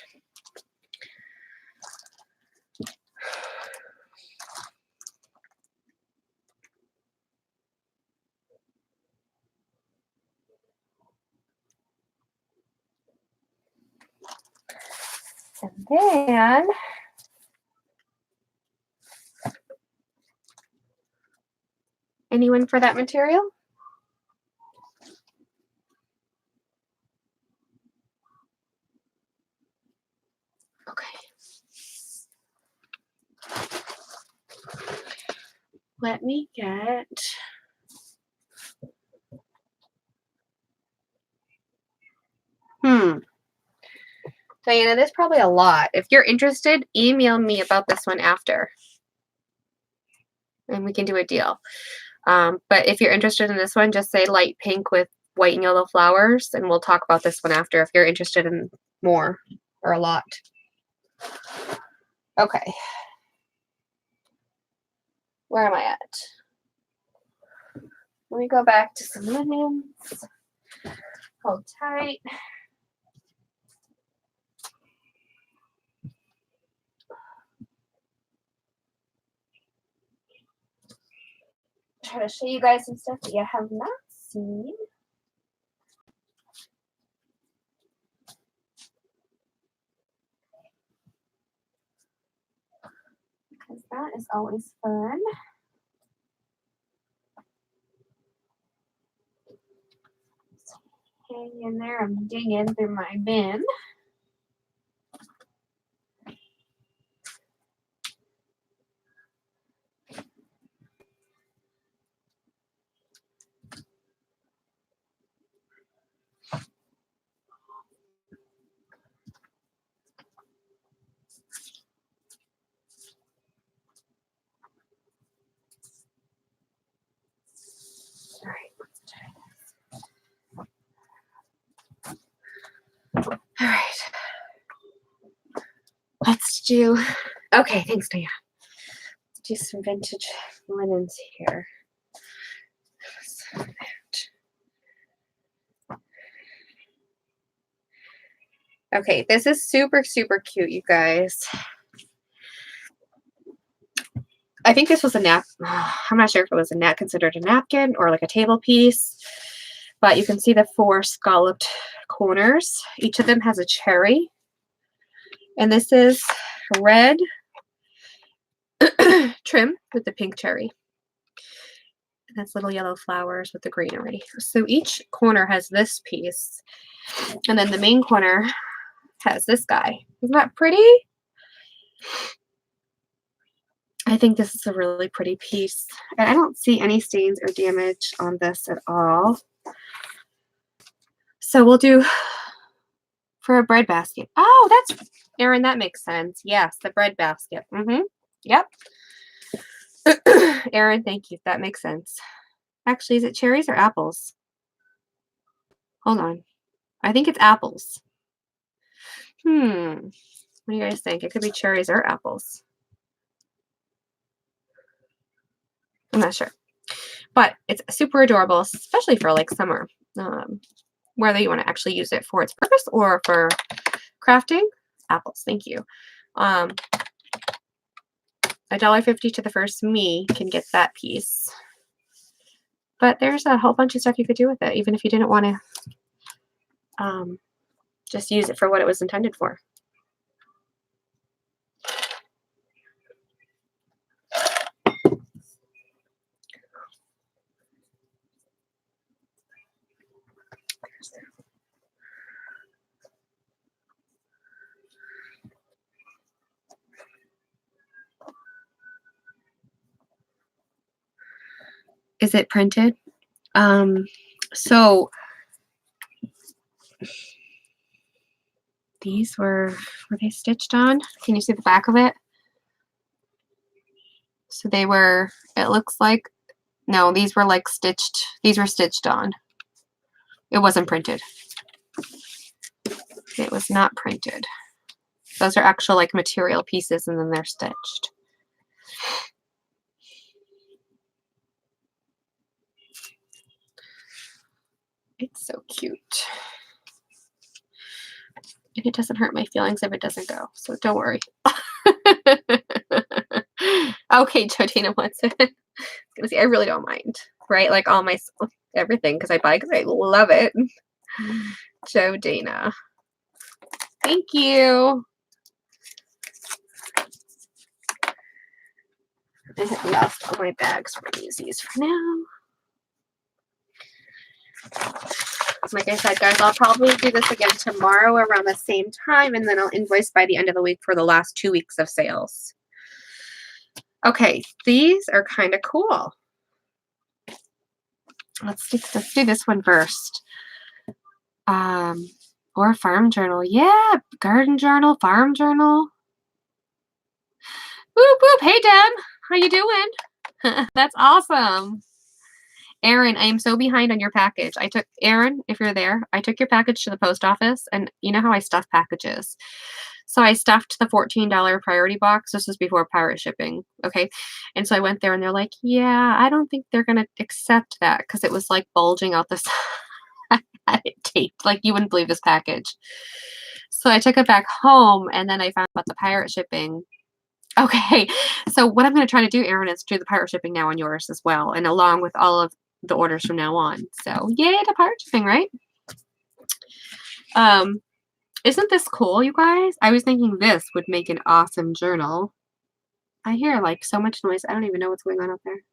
And then anyone for that material? Okay. Let me get... Diana, there's probably a lot. If you're interested, email me about this one after. And we can do a deal. But if you're interested in this one, just say light pink with white and yellow flowers, and we'll talk about this one after if you're interested in more or a lot. Okay. Where am I at? Let me go back to some linens. Hold tight. Try to show you guys some stuff that you have not seen. Because that is always fun. So hang in there, I'm digging through my bin. All right, let's try this. All right. Let's do, okay, thanks, Diana. Let's do some vintage linens here. Okay, this is super, super cute, you guys. I think this was a nap. I'm not sure if it was considered a napkin or like a table piece, but you can see the 4 scalloped corners. Each of them has a cherry. And this is red trim with the pink cherry. And that's little yellow flowers with the greenery. So each corner has this piece. And then the main corner has this guy. Isn't that pretty? I think this is a really pretty piece. And I don't see any stains or damage on this at all. So we'll do For a bread basket. Oh, that's, Erin, that makes sense. Yes, the bread basket. Yep. Erin, thank you. That makes sense. Actually, is it cherries or apples? Hold on. I think it's apples. What do you guys think? It could be cherries or apples. I'm not sure. But it's super adorable, especially for like summer. Whether you want to actually use it for its purpose or for crafting. Apples, thank you. $1.50 to the first me can get that piece. But there's a whole bunch of stuff you could do with it, even if you didn't want to just use it for what it was intended for. Is it printed? So these were they stitched on? Can you see the back of it? So they were, it looks like, no, these were like stitched, these were stitched on. It wasn't printed. It was not printed. Those are actual like material pieces and then they're stitched. It's so cute. And it doesn't hurt my feelings if it doesn't go, so don't worry. Okay, Jodina wants it. I was gonna say, I really don't mind, right? Like all my, everything, because I buy because I love it. Jodina. Thank you. I have lost all my bags. We're gonna use these for now. Like I said, guys, I'll probably do this again tomorrow around the same time, and then I'll invoice by the end of the week for the last 2 weeks of sales. Okay, these are kind of cool. Let's do this one first. Or farm journal. Yeah, garden journal, farm journal. Whoop whoop. Hey Deb, how you doing? That's awesome. Erin, I am so behind on your package. Erin, if you're there, I took your package to the post office, and you know how I stuff packages. So I stuffed the $14 priority box. This was before pirate shipping. Okay. And so I went there and they're like, yeah, I don't think they're going to accept that because it was like bulging out the side. I had it taped. Like you wouldn't believe this package. So I took it back home and then I found out the pirate shipping. Okay. So what I'm going to try to do, Erin, is do the pirate shipping now on yours as well. And along with all of the orders from now on. So yay, the pirate shipping, right? Isn't this cool, you guys? I was thinking this would make an awesome journal. I hear like so much noise. I don't even know what's going on up there.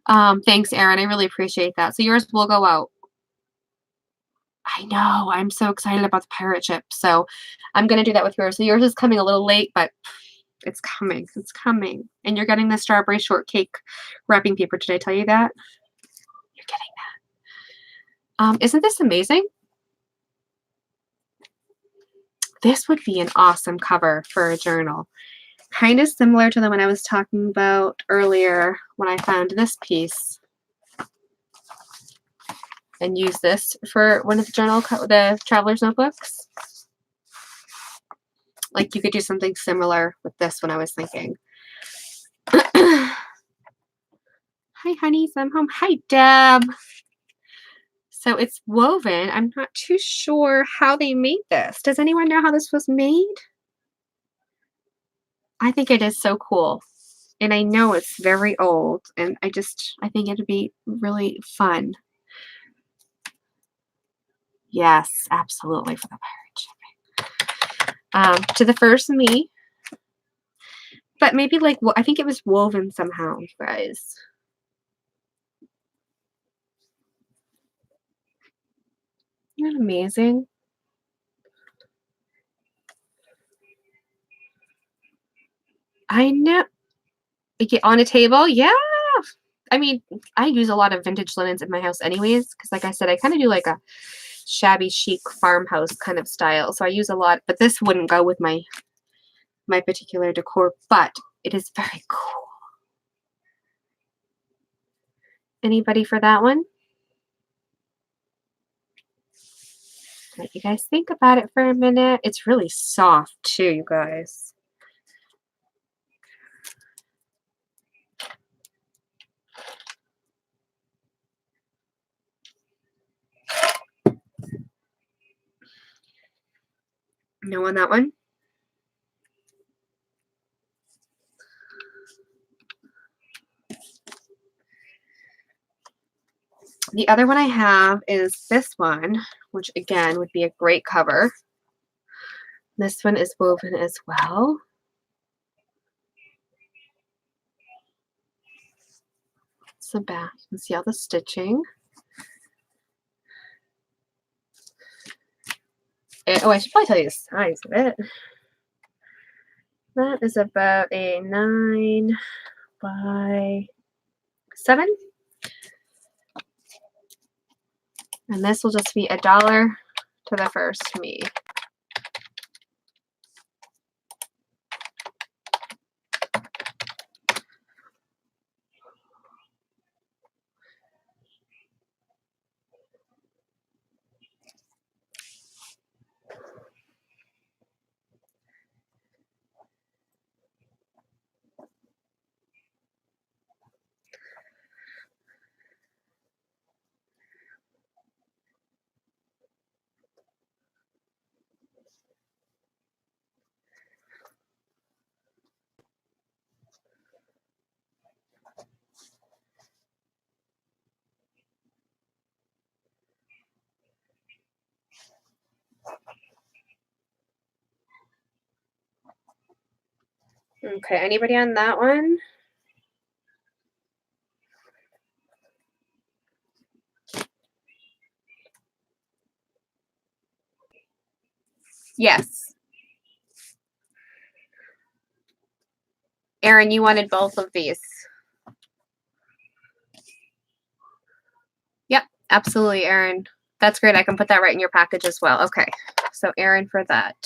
Huh. Thanks, Erin. I really appreciate that. So yours will go out. I know. I'm so excited about the pirate ship. So I'm going to do that with yours. So yours is coming a little late, but it's coming. It's coming. And you're getting the strawberry shortcake wrapping paper. Did I tell you that? You're getting that. Isn't this amazing? This would be an awesome cover for a journal. Kind of similar to the one I was talking about earlier when I found this piece. And use this for one of the traveler's notebooks. Like you could do something similar with this one, I was thinking. Hi, honeys, I'm home. Hi, Deb. So it's woven. I'm not too sure how they made this. Does anyone know how this was made? I think it is so cool. And I know it's very old. And I think it'd be really fun. Yes, absolutely, for the pirate shipping. To the first me. But maybe like, I think it was woven somehow, you guys. Isn't that amazing? I know. We get on a table. Yeah. I mean, I use a lot of vintage linens in my house anyways, because like I said, I kind of do like a shabby chic farmhouse kind of style. So I use a lot, but this wouldn't go with my particular decor, but it is very cool. Anybody for that one? Let you guys think about it for a minute. It's really soft too, you guys. No on that one? The other one I have is this one, which again would be a great cover. This one is woven as well. It's the back. You can see all the stitching. Oh, I should probably tell you the size of it. That is about a 9 by 7. And this will just be $1 to the first me. Okay, anybody on that one? Yes. Erin, you wanted both of these. Yep, absolutely, Erin. That's great. I can put that right in your package as well. Okay, so Erin for that.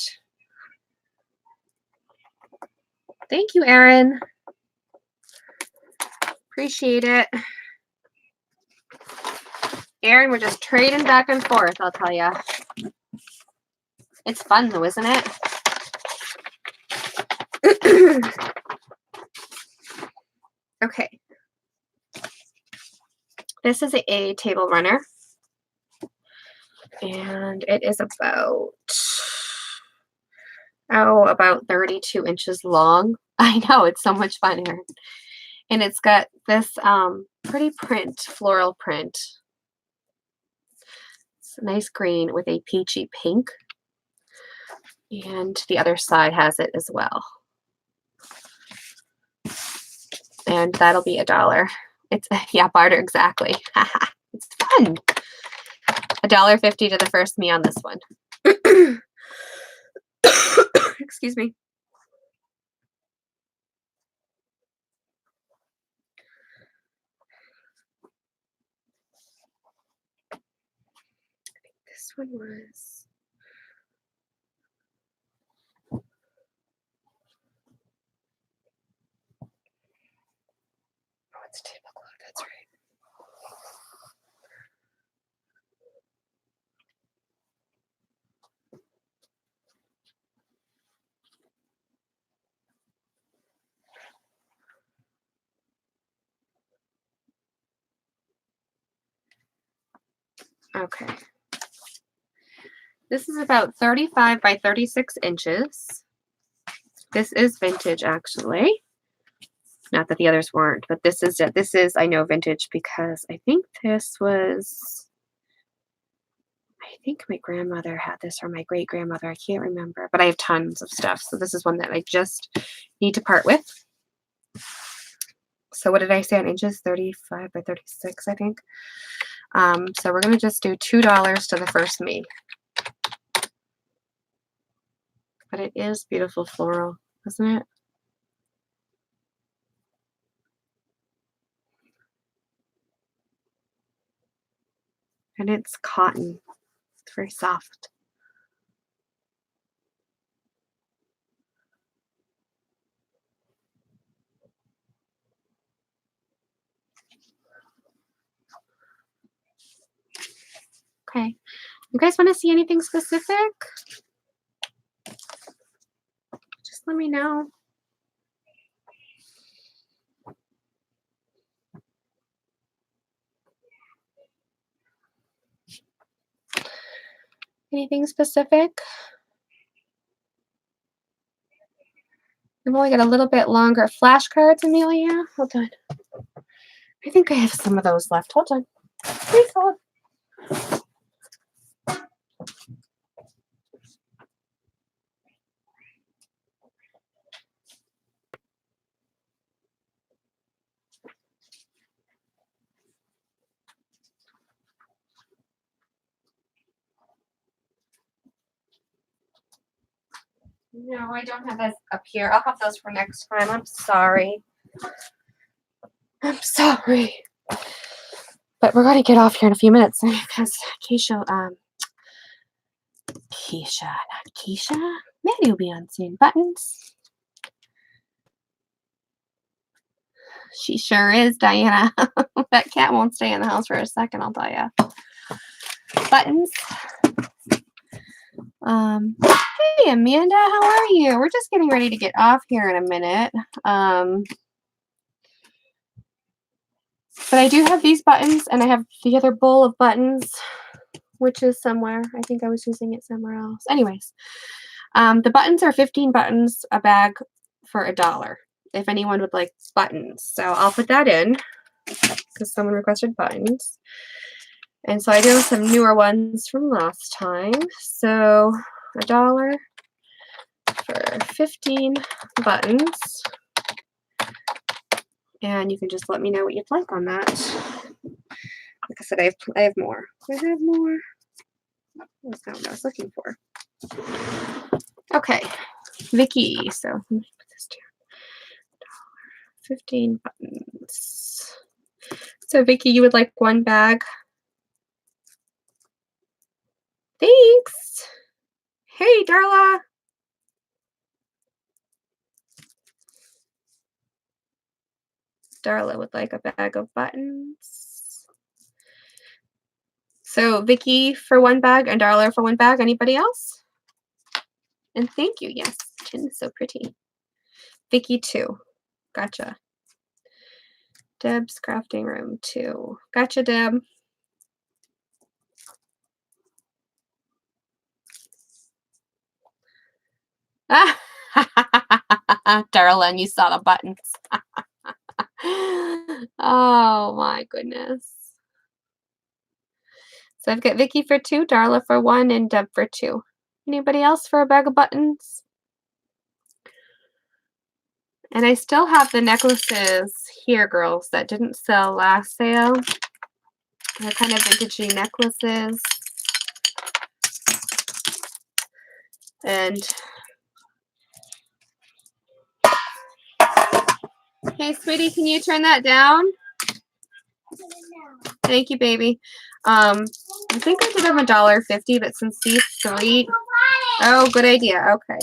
Thank you, Erin. Appreciate it. Erin, we're just trading back and forth, I'll tell you. It's fun though, isn't it? Okay. This is a table runner. And it is about 32 inches long. I know, it's so much fun, Erin. And it's got this pretty print, floral print. It's a nice green with a peachy pink. And the other side has it as well. And that'll be $1. It's, yeah, barter, exactly. It's fun. $1.50 to the first me on this one. Excuse me. This one was. Oh, it's tablecloth. That's right. Okay. This is about 35 by 36 inches. This is vintage, actually. Not that the others weren't, but this is I know vintage because I think my grandmother had this or my great grandmother. I can't remember, but I have tons of stuff. So this is one that I just need to part with. So what did I say on inches? 35 by 36, I think. So we're gonna just do $2 to the first me. But it is beautiful floral, isn't it? And it's cotton. It's very soft. Okay. You guys want to see anything specific? Just let me know. Anything specific? I've only got a little bit longer flashcards, Amelia. Hold on. I think I have some of those left. Hold on. Please hold. No, I don't have those up here. I'll have those for next time. I'm sorry. I'm sorry. But we're going to get off here in a few minutes because Keisha, not Keisha. Maddie will be on soon. Buttons. She sure is, Diana. That cat won't stay in the house for a second, I'll tell you. Buttons. Hey, Amanda, how are you? We're just getting ready to get off here in a minute. But I do have these buttons, and I have the other bowl of buttons, which is somewhere. I think I was using it somewhere else. Anyways, the buttons are 15 buttons, a bag for $1. If anyone would like buttons. So I'll put that in because someone requested buttons. And so I do have some newer ones from last time. So $1 for 15 buttons. And you can just let me know what you'd like on that. Like I said, I have more. I have more. That's not what I was looking for. Okay, Vicky. So let me put this down. 15 buttons. So Vicky, you would like one bag? Thanks. Hey, Darla. Darla would like a bag of buttons. So Vicky for one bag and Darla for one bag. Anybody else? And thank you. Yes, chin is so pretty. Vicky 2. Gotcha. Deb's crafting room 2. Gotcha, Deb. Darla, and you saw the buttons. Oh my goodness. So I've got Vicky for 2, Darla for 1, and Deb for 2. Anybody else for a bag of buttons? And I still have the necklaces here, girls, that didn't sell last sale. They're kind of vintagey necklaces. And hey, sweetie, can you turn that down? Thank you, baby. I think I did them $1.50, but since these 3, oh, good idea. Okay,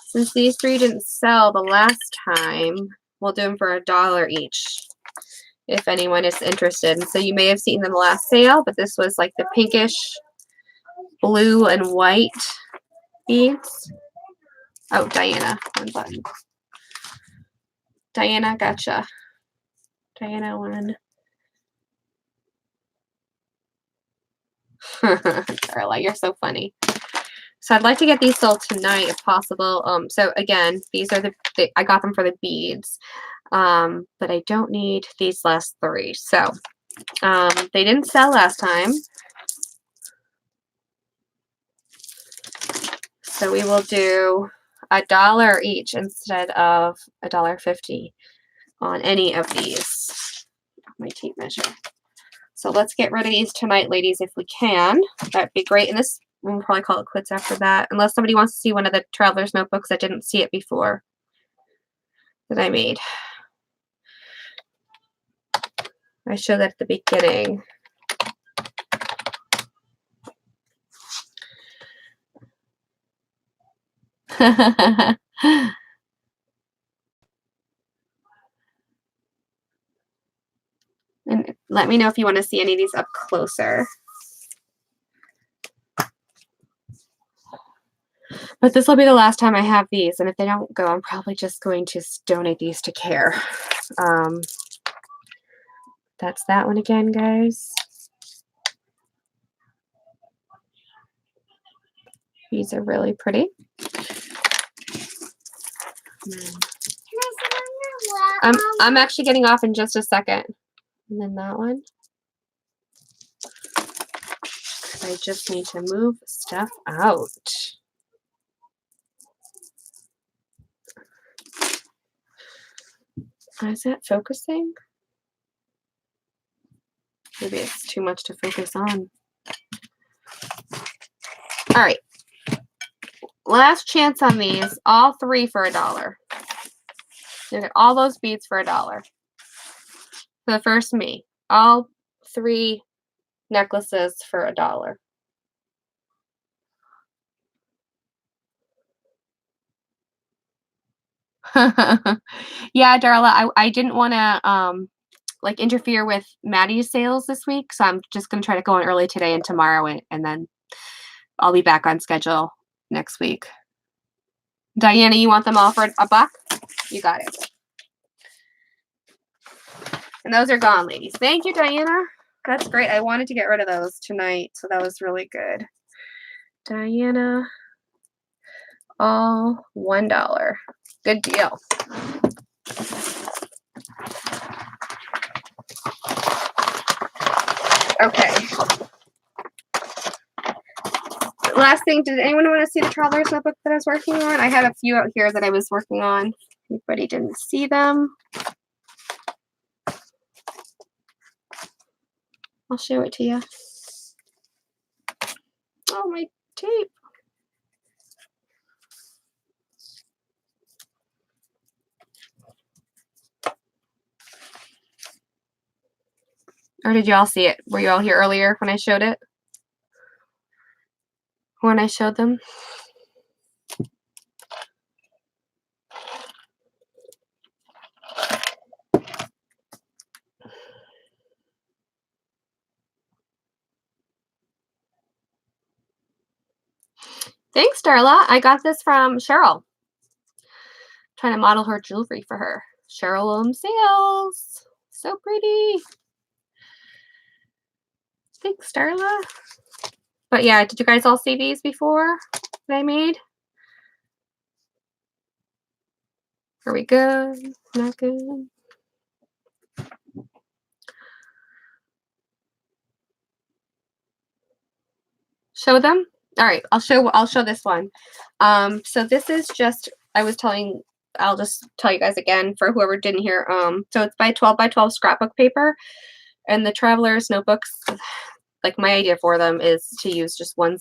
since these 3 didn't sell the last time, we'll do them for $1 each, if anyone is interested. And so you may have seen them last sale, but this was like the pinkish, blue, and white beads. Oh, Diana, one button. Diana, gotcha. Diana, 1. Carla, you're so funny. So I'd like to get these sold tonight if possible. So again, these are I got them for the beads. But I don't need these last 3. So they didn't sell last time. So we will do $1 each instead of $1.50 on any of these. My tape measure. So let's get rid of these tonight, ladies, if we can. That'd be great. And this, we'll probably call it quits after that, unless somebody wants to see one of the Traveler's Notebooks that didn't see it before that I made. I showed that at the beginning. And let me know if you want to see any of these up closer. But this will be the last time I have these, and if they don't go, I'm probably just going to donate these to care. That's that one again, guys. These are really pretty. I'm actually getting off in just a second. And then that one. I just need to move stuff out. Is it focusing? Maybe it's too much to focus on. All right. Last chance on these. All three for $1. You get all those beads for $1. The first me. All three necklaces for $1. Yeah, Darla, I didn't want to like interfere with Maddie's sales this week, so I'm just gonna try to go in early today and tomorrow, and then I'll be back on schedule next week. Diana, you want them all for $1? You got it. And those are gone, ladies. Thank you, Diana. That's great. I wanted to get rid of those tonight, so that was really good. Diana, all $1. Good deal. Okay. Last thing, did anyone want to see the traveler's notebook that I was working on? I had a few out here that I was working on. Anybody didn't see them? I'll show it to you. Oh, my tape. Or did y'all see it? Were you all here earlier when I showed it? When I showed them? Thanks, Darla. I got this from Cheryl. Trying to model her jewelry for her. Cheryl Sales. So pretty. Thanks, Darla. But yeah, did you guys all see these before that I made? Are we good? Not good? Show them? All right, I'll show this one. So this is just, I'll just tell you guys again for whoever didn't hear. So it's by 12 by 12 scrapbook paper, and the traveler's notebooks, like my idea for them is to use just one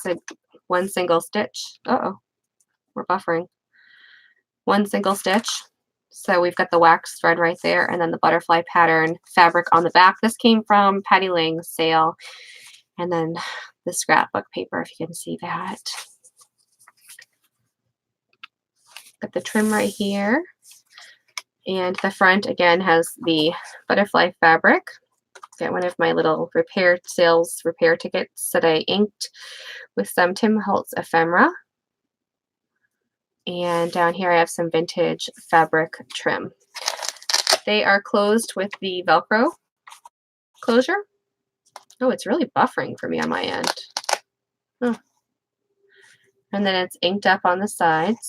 single stitch. Uh-oh, we're buffering. One single stitch. So we've got the wax thread right there, and then the butterfly pattern fabric on the back. This came from Patty Lang's sale. And then the scrapbook paper, if you can see that. Got the trim right here. And the front, again, has the butterfly fabric. Got one of my little repair tickets that I inked with some Tim Holtz ephemera. And down here I have some vintage fabric trim. They are closed with the Velcro closure. Oh, it's really buffering for me on my end. Huh. And then it's inked up on the sides.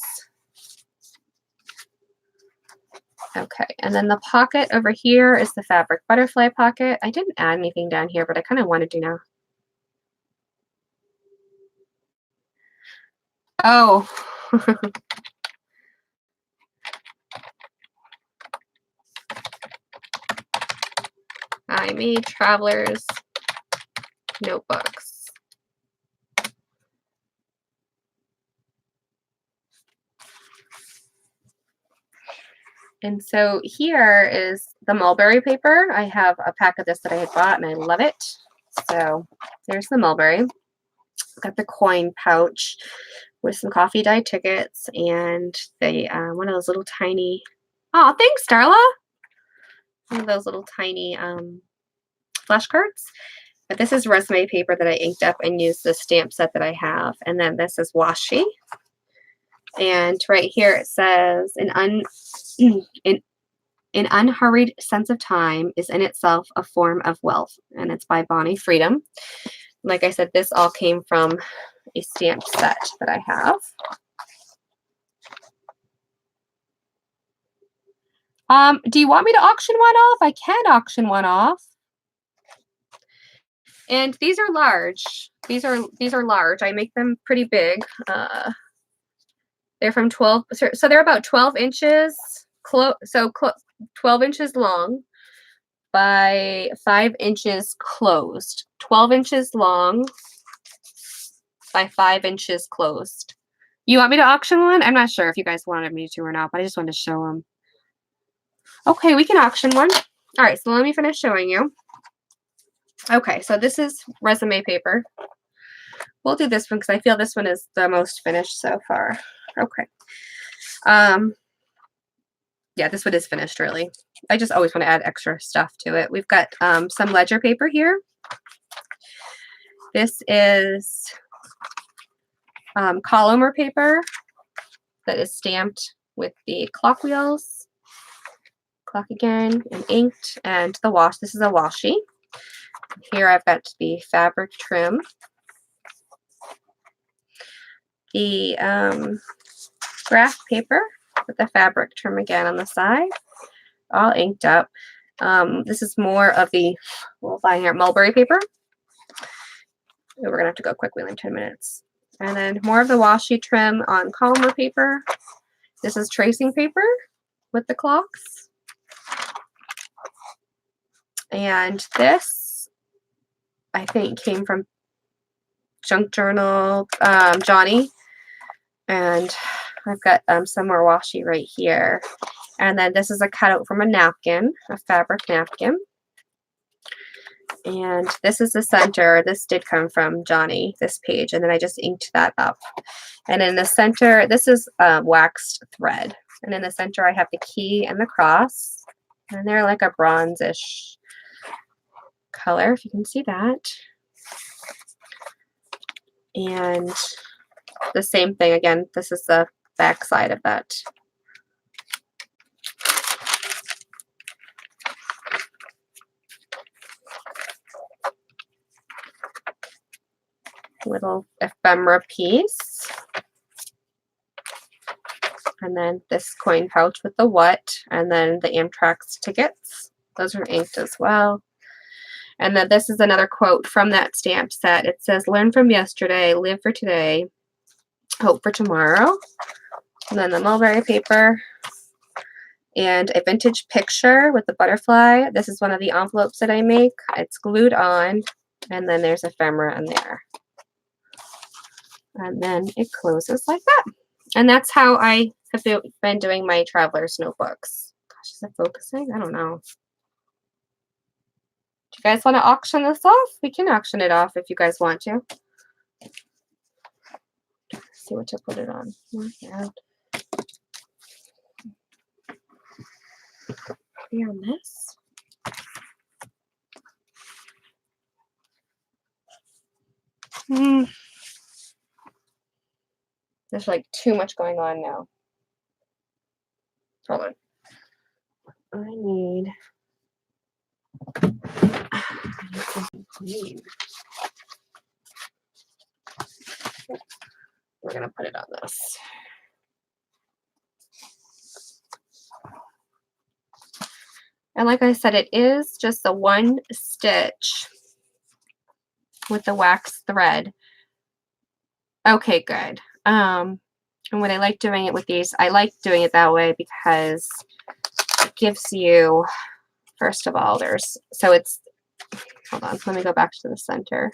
Okay, and then the pocket over here is the fabric butterfly pocket. I didn't add anything down here, but I kind of wanted to now. Oh. I made travelers notebooks. And so here is the mulberry paper. I have a pack of this that I had bought and I love it. So there's the mulberry. Got the coin pouch with some coffee dye tickets and they one of those little tiny, oh, thanks, Darla. One of those little tiny flashcards. But this is resume paper that I inked up and used the stamp set that I have. And then this is washi. And right here it says, an unhurried sense of time is in itself a form of wealth. And it's by Bonnie Freedom. Like I said, this all came from a stamp set that I have. Do you want me to auction one off? I can auction one off. And these are large. These are large. I make them pretty big. They're from 12, so they're about 12 inches, 12 inches long by 5 inches closed. 12 inches long by 5 inches closed. You want me to auction one? I'm not sure if you guys wanted me to or not, but I just wanted to show them. Okay, we can auction one. All right, so let me finish showing you. Okay, so this is resume paper. We'll do this one because I feel this one is the most finished so far. Okay. Yeah, this one is finished, really. I just always want to add extra stuff to it. We've got some ledger paper here. This is columnar paper that is stamped with the clock wheels, clock again, and inked, and the wash. This is a washi. Here I've got the fabric trim, the graph paper with the fabric trim again on the side, all inked up. This is more of the, we'll find here, mulberry paper. We're going to have to go quick, we only have 10 minutes. And then more of the washi trim on columnar paper. This is tracing paper with the clocks. And this, I think, came from Junk Journal, Johnny. And I've got some more washi right here. And then this is a cutout from a napkin, a fabric napkin. And this is the center. This did come from Johnny, this page. And then I just inked that up. And in the center, this is waxed thread. And in the center, I have the key and the cross. And they're like a bronzish color, if you can see that. And the same thing again. This is the back side of that. Little ephemera piece. And then this coin pouch with the what, and then the Amtrak's tickets. Those are inked as well. And then this is another quote from that stamp set. It says, "Learn from yesterday, live for today, hope for tomorrow." And then the mulberry paper and a vintage picture with the butterfly. This is one of the envelopes that I make. It's glued on, and then there's ephemera in there. And then it closes like that. And that's how I have been doing my traveler's notebooks. Gosh, is it focusing? I don't know. Do you guys want to auction this off? We can auction it off if you guys want to. Let's see what to put it on. Yeah. Be on this. There's like too much going on now. Hold on. I need something clean. We're gonna put it on this. And like I said, it is just the one stitch with the wax thread. Okay, good. And what I like doing it with these, I like doing it that way because it gives you, first of all, so it's, hold on, let me go back to the center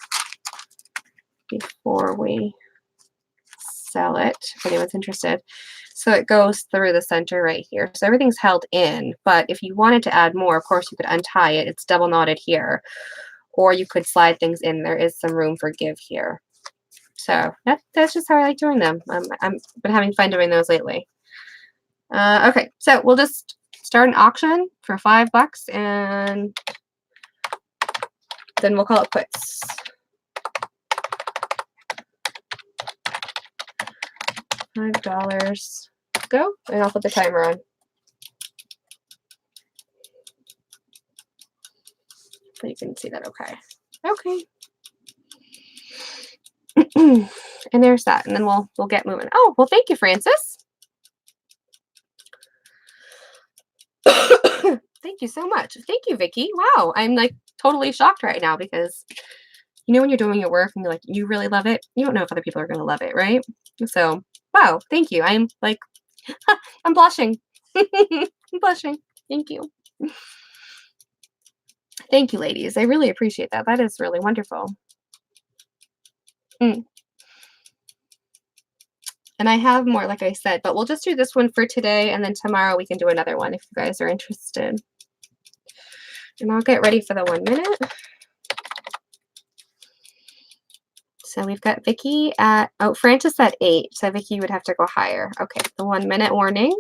before we sell it, if anyone's interested. So it goes through the center right here. So everything's held in, but if you wanted to add more, of course, you could untie it. It's double knotted here, or you could slide things in. There is some room for give here. So that's just how I like doing them. I'm been having fun doing those lately. Okay, so we'll just start an auction for $5 and then we'll call it quits. $5. Go, and I'll put the timer on. So you can see that okay. Okay. And there's that. And then we'll get moving. Oh, well, thank you, Francis. Thank you so much. Thank you, Vicky. Wow, I'm like totally shocked right now because you know when you're doing your work and you're like, you really love it, you don't know if other people are going to love it, right? So, wow, thank you. I'm like, I'm blushing. I'm blushing. Thank you. Thank you, ladies. I really appreciate that. That is really wonderful. And I have more, like I said, but we'll just do this one for today, and then tomorrow we can do another one if you guys are interested. And I'll get ready for the 1 minute. So we've got Vicky at, oh, Francis at 8. So Vicky would have to go higher. Okay, the 1 minute warning.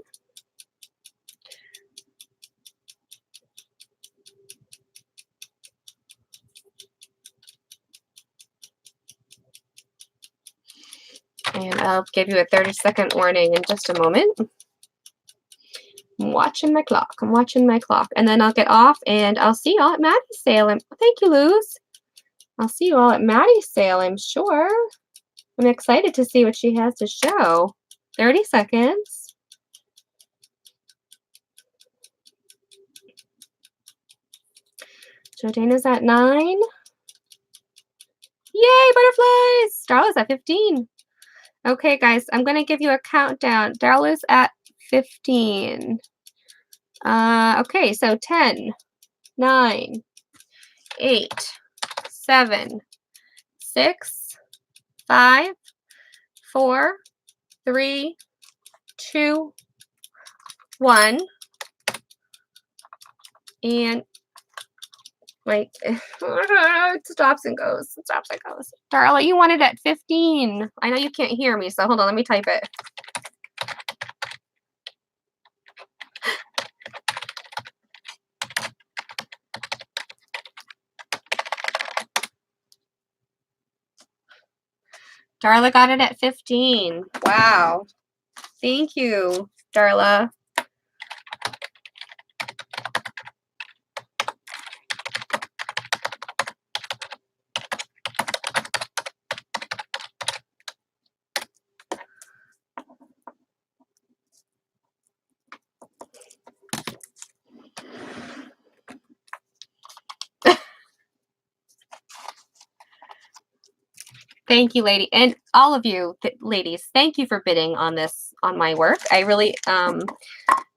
And I'll give you a 30-second warning in just a moment. I'm watching my clock. I'm watching my clock. And then I'll get off and I'll see y'all at Maddie's sale. And thank you, Luz. I'll see you all at Maddie's sale, I'm sure. I'm excited to see what she has to show. 30 seconds. Jordana's at 9. Yay, butterflies! Darla's at 15. Okay, guys, I'm going to give you a countdown. Darla's at 15. Okay, so 10, 9, 8, 7, 6, 5, 4, 3, 2, 1. And wait, it stops and goes. It stops and goes. Darla, you wanted at 15. I know you can't hear me, so hold on, let me type it. Darla got it at 15. Wow. Thank you, Darla. Thank you, lady. And all of you, ladies, thank you for bidding on this, on my work. I really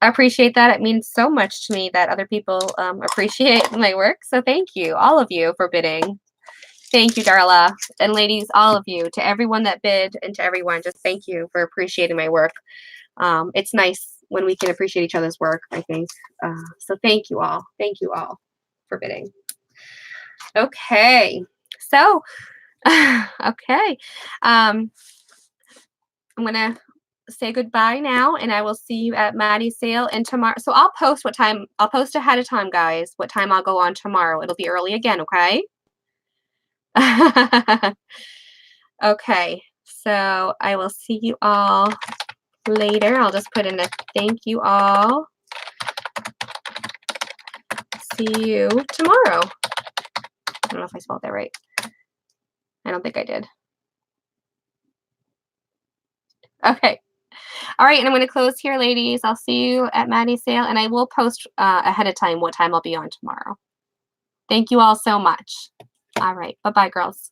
appreciate that. It means so much to me that other people appreciate my work. So thank you, all of you, for bidding. Thank you, Darla. And ladies, all of you, to everyone that bid and to everyone, just thank you for appreciating my work. It's nice when we can appreciate each other's work, I think. So thank you all. Thank you all for bidding. Okay. So, okay. I'm going to say goodbye now, and I will see you at Maddie's sale and tomorrow. So I'll post what time. I'll post ahead of time, guys, what time I'll go on tomorrow. It'll be early again, okay? Okay. So I will see you all later. I'll just put in a thank you all. See you tomorrow. I don't know if I spelled that right. I don't think I did. Okay. All right, and I'm going to close here, ladies. I'll see you at Maddie's sale, and I will post ahead of time what time I'll be on tomorrow. Thank you all so much. All right. Bye-bye, girls.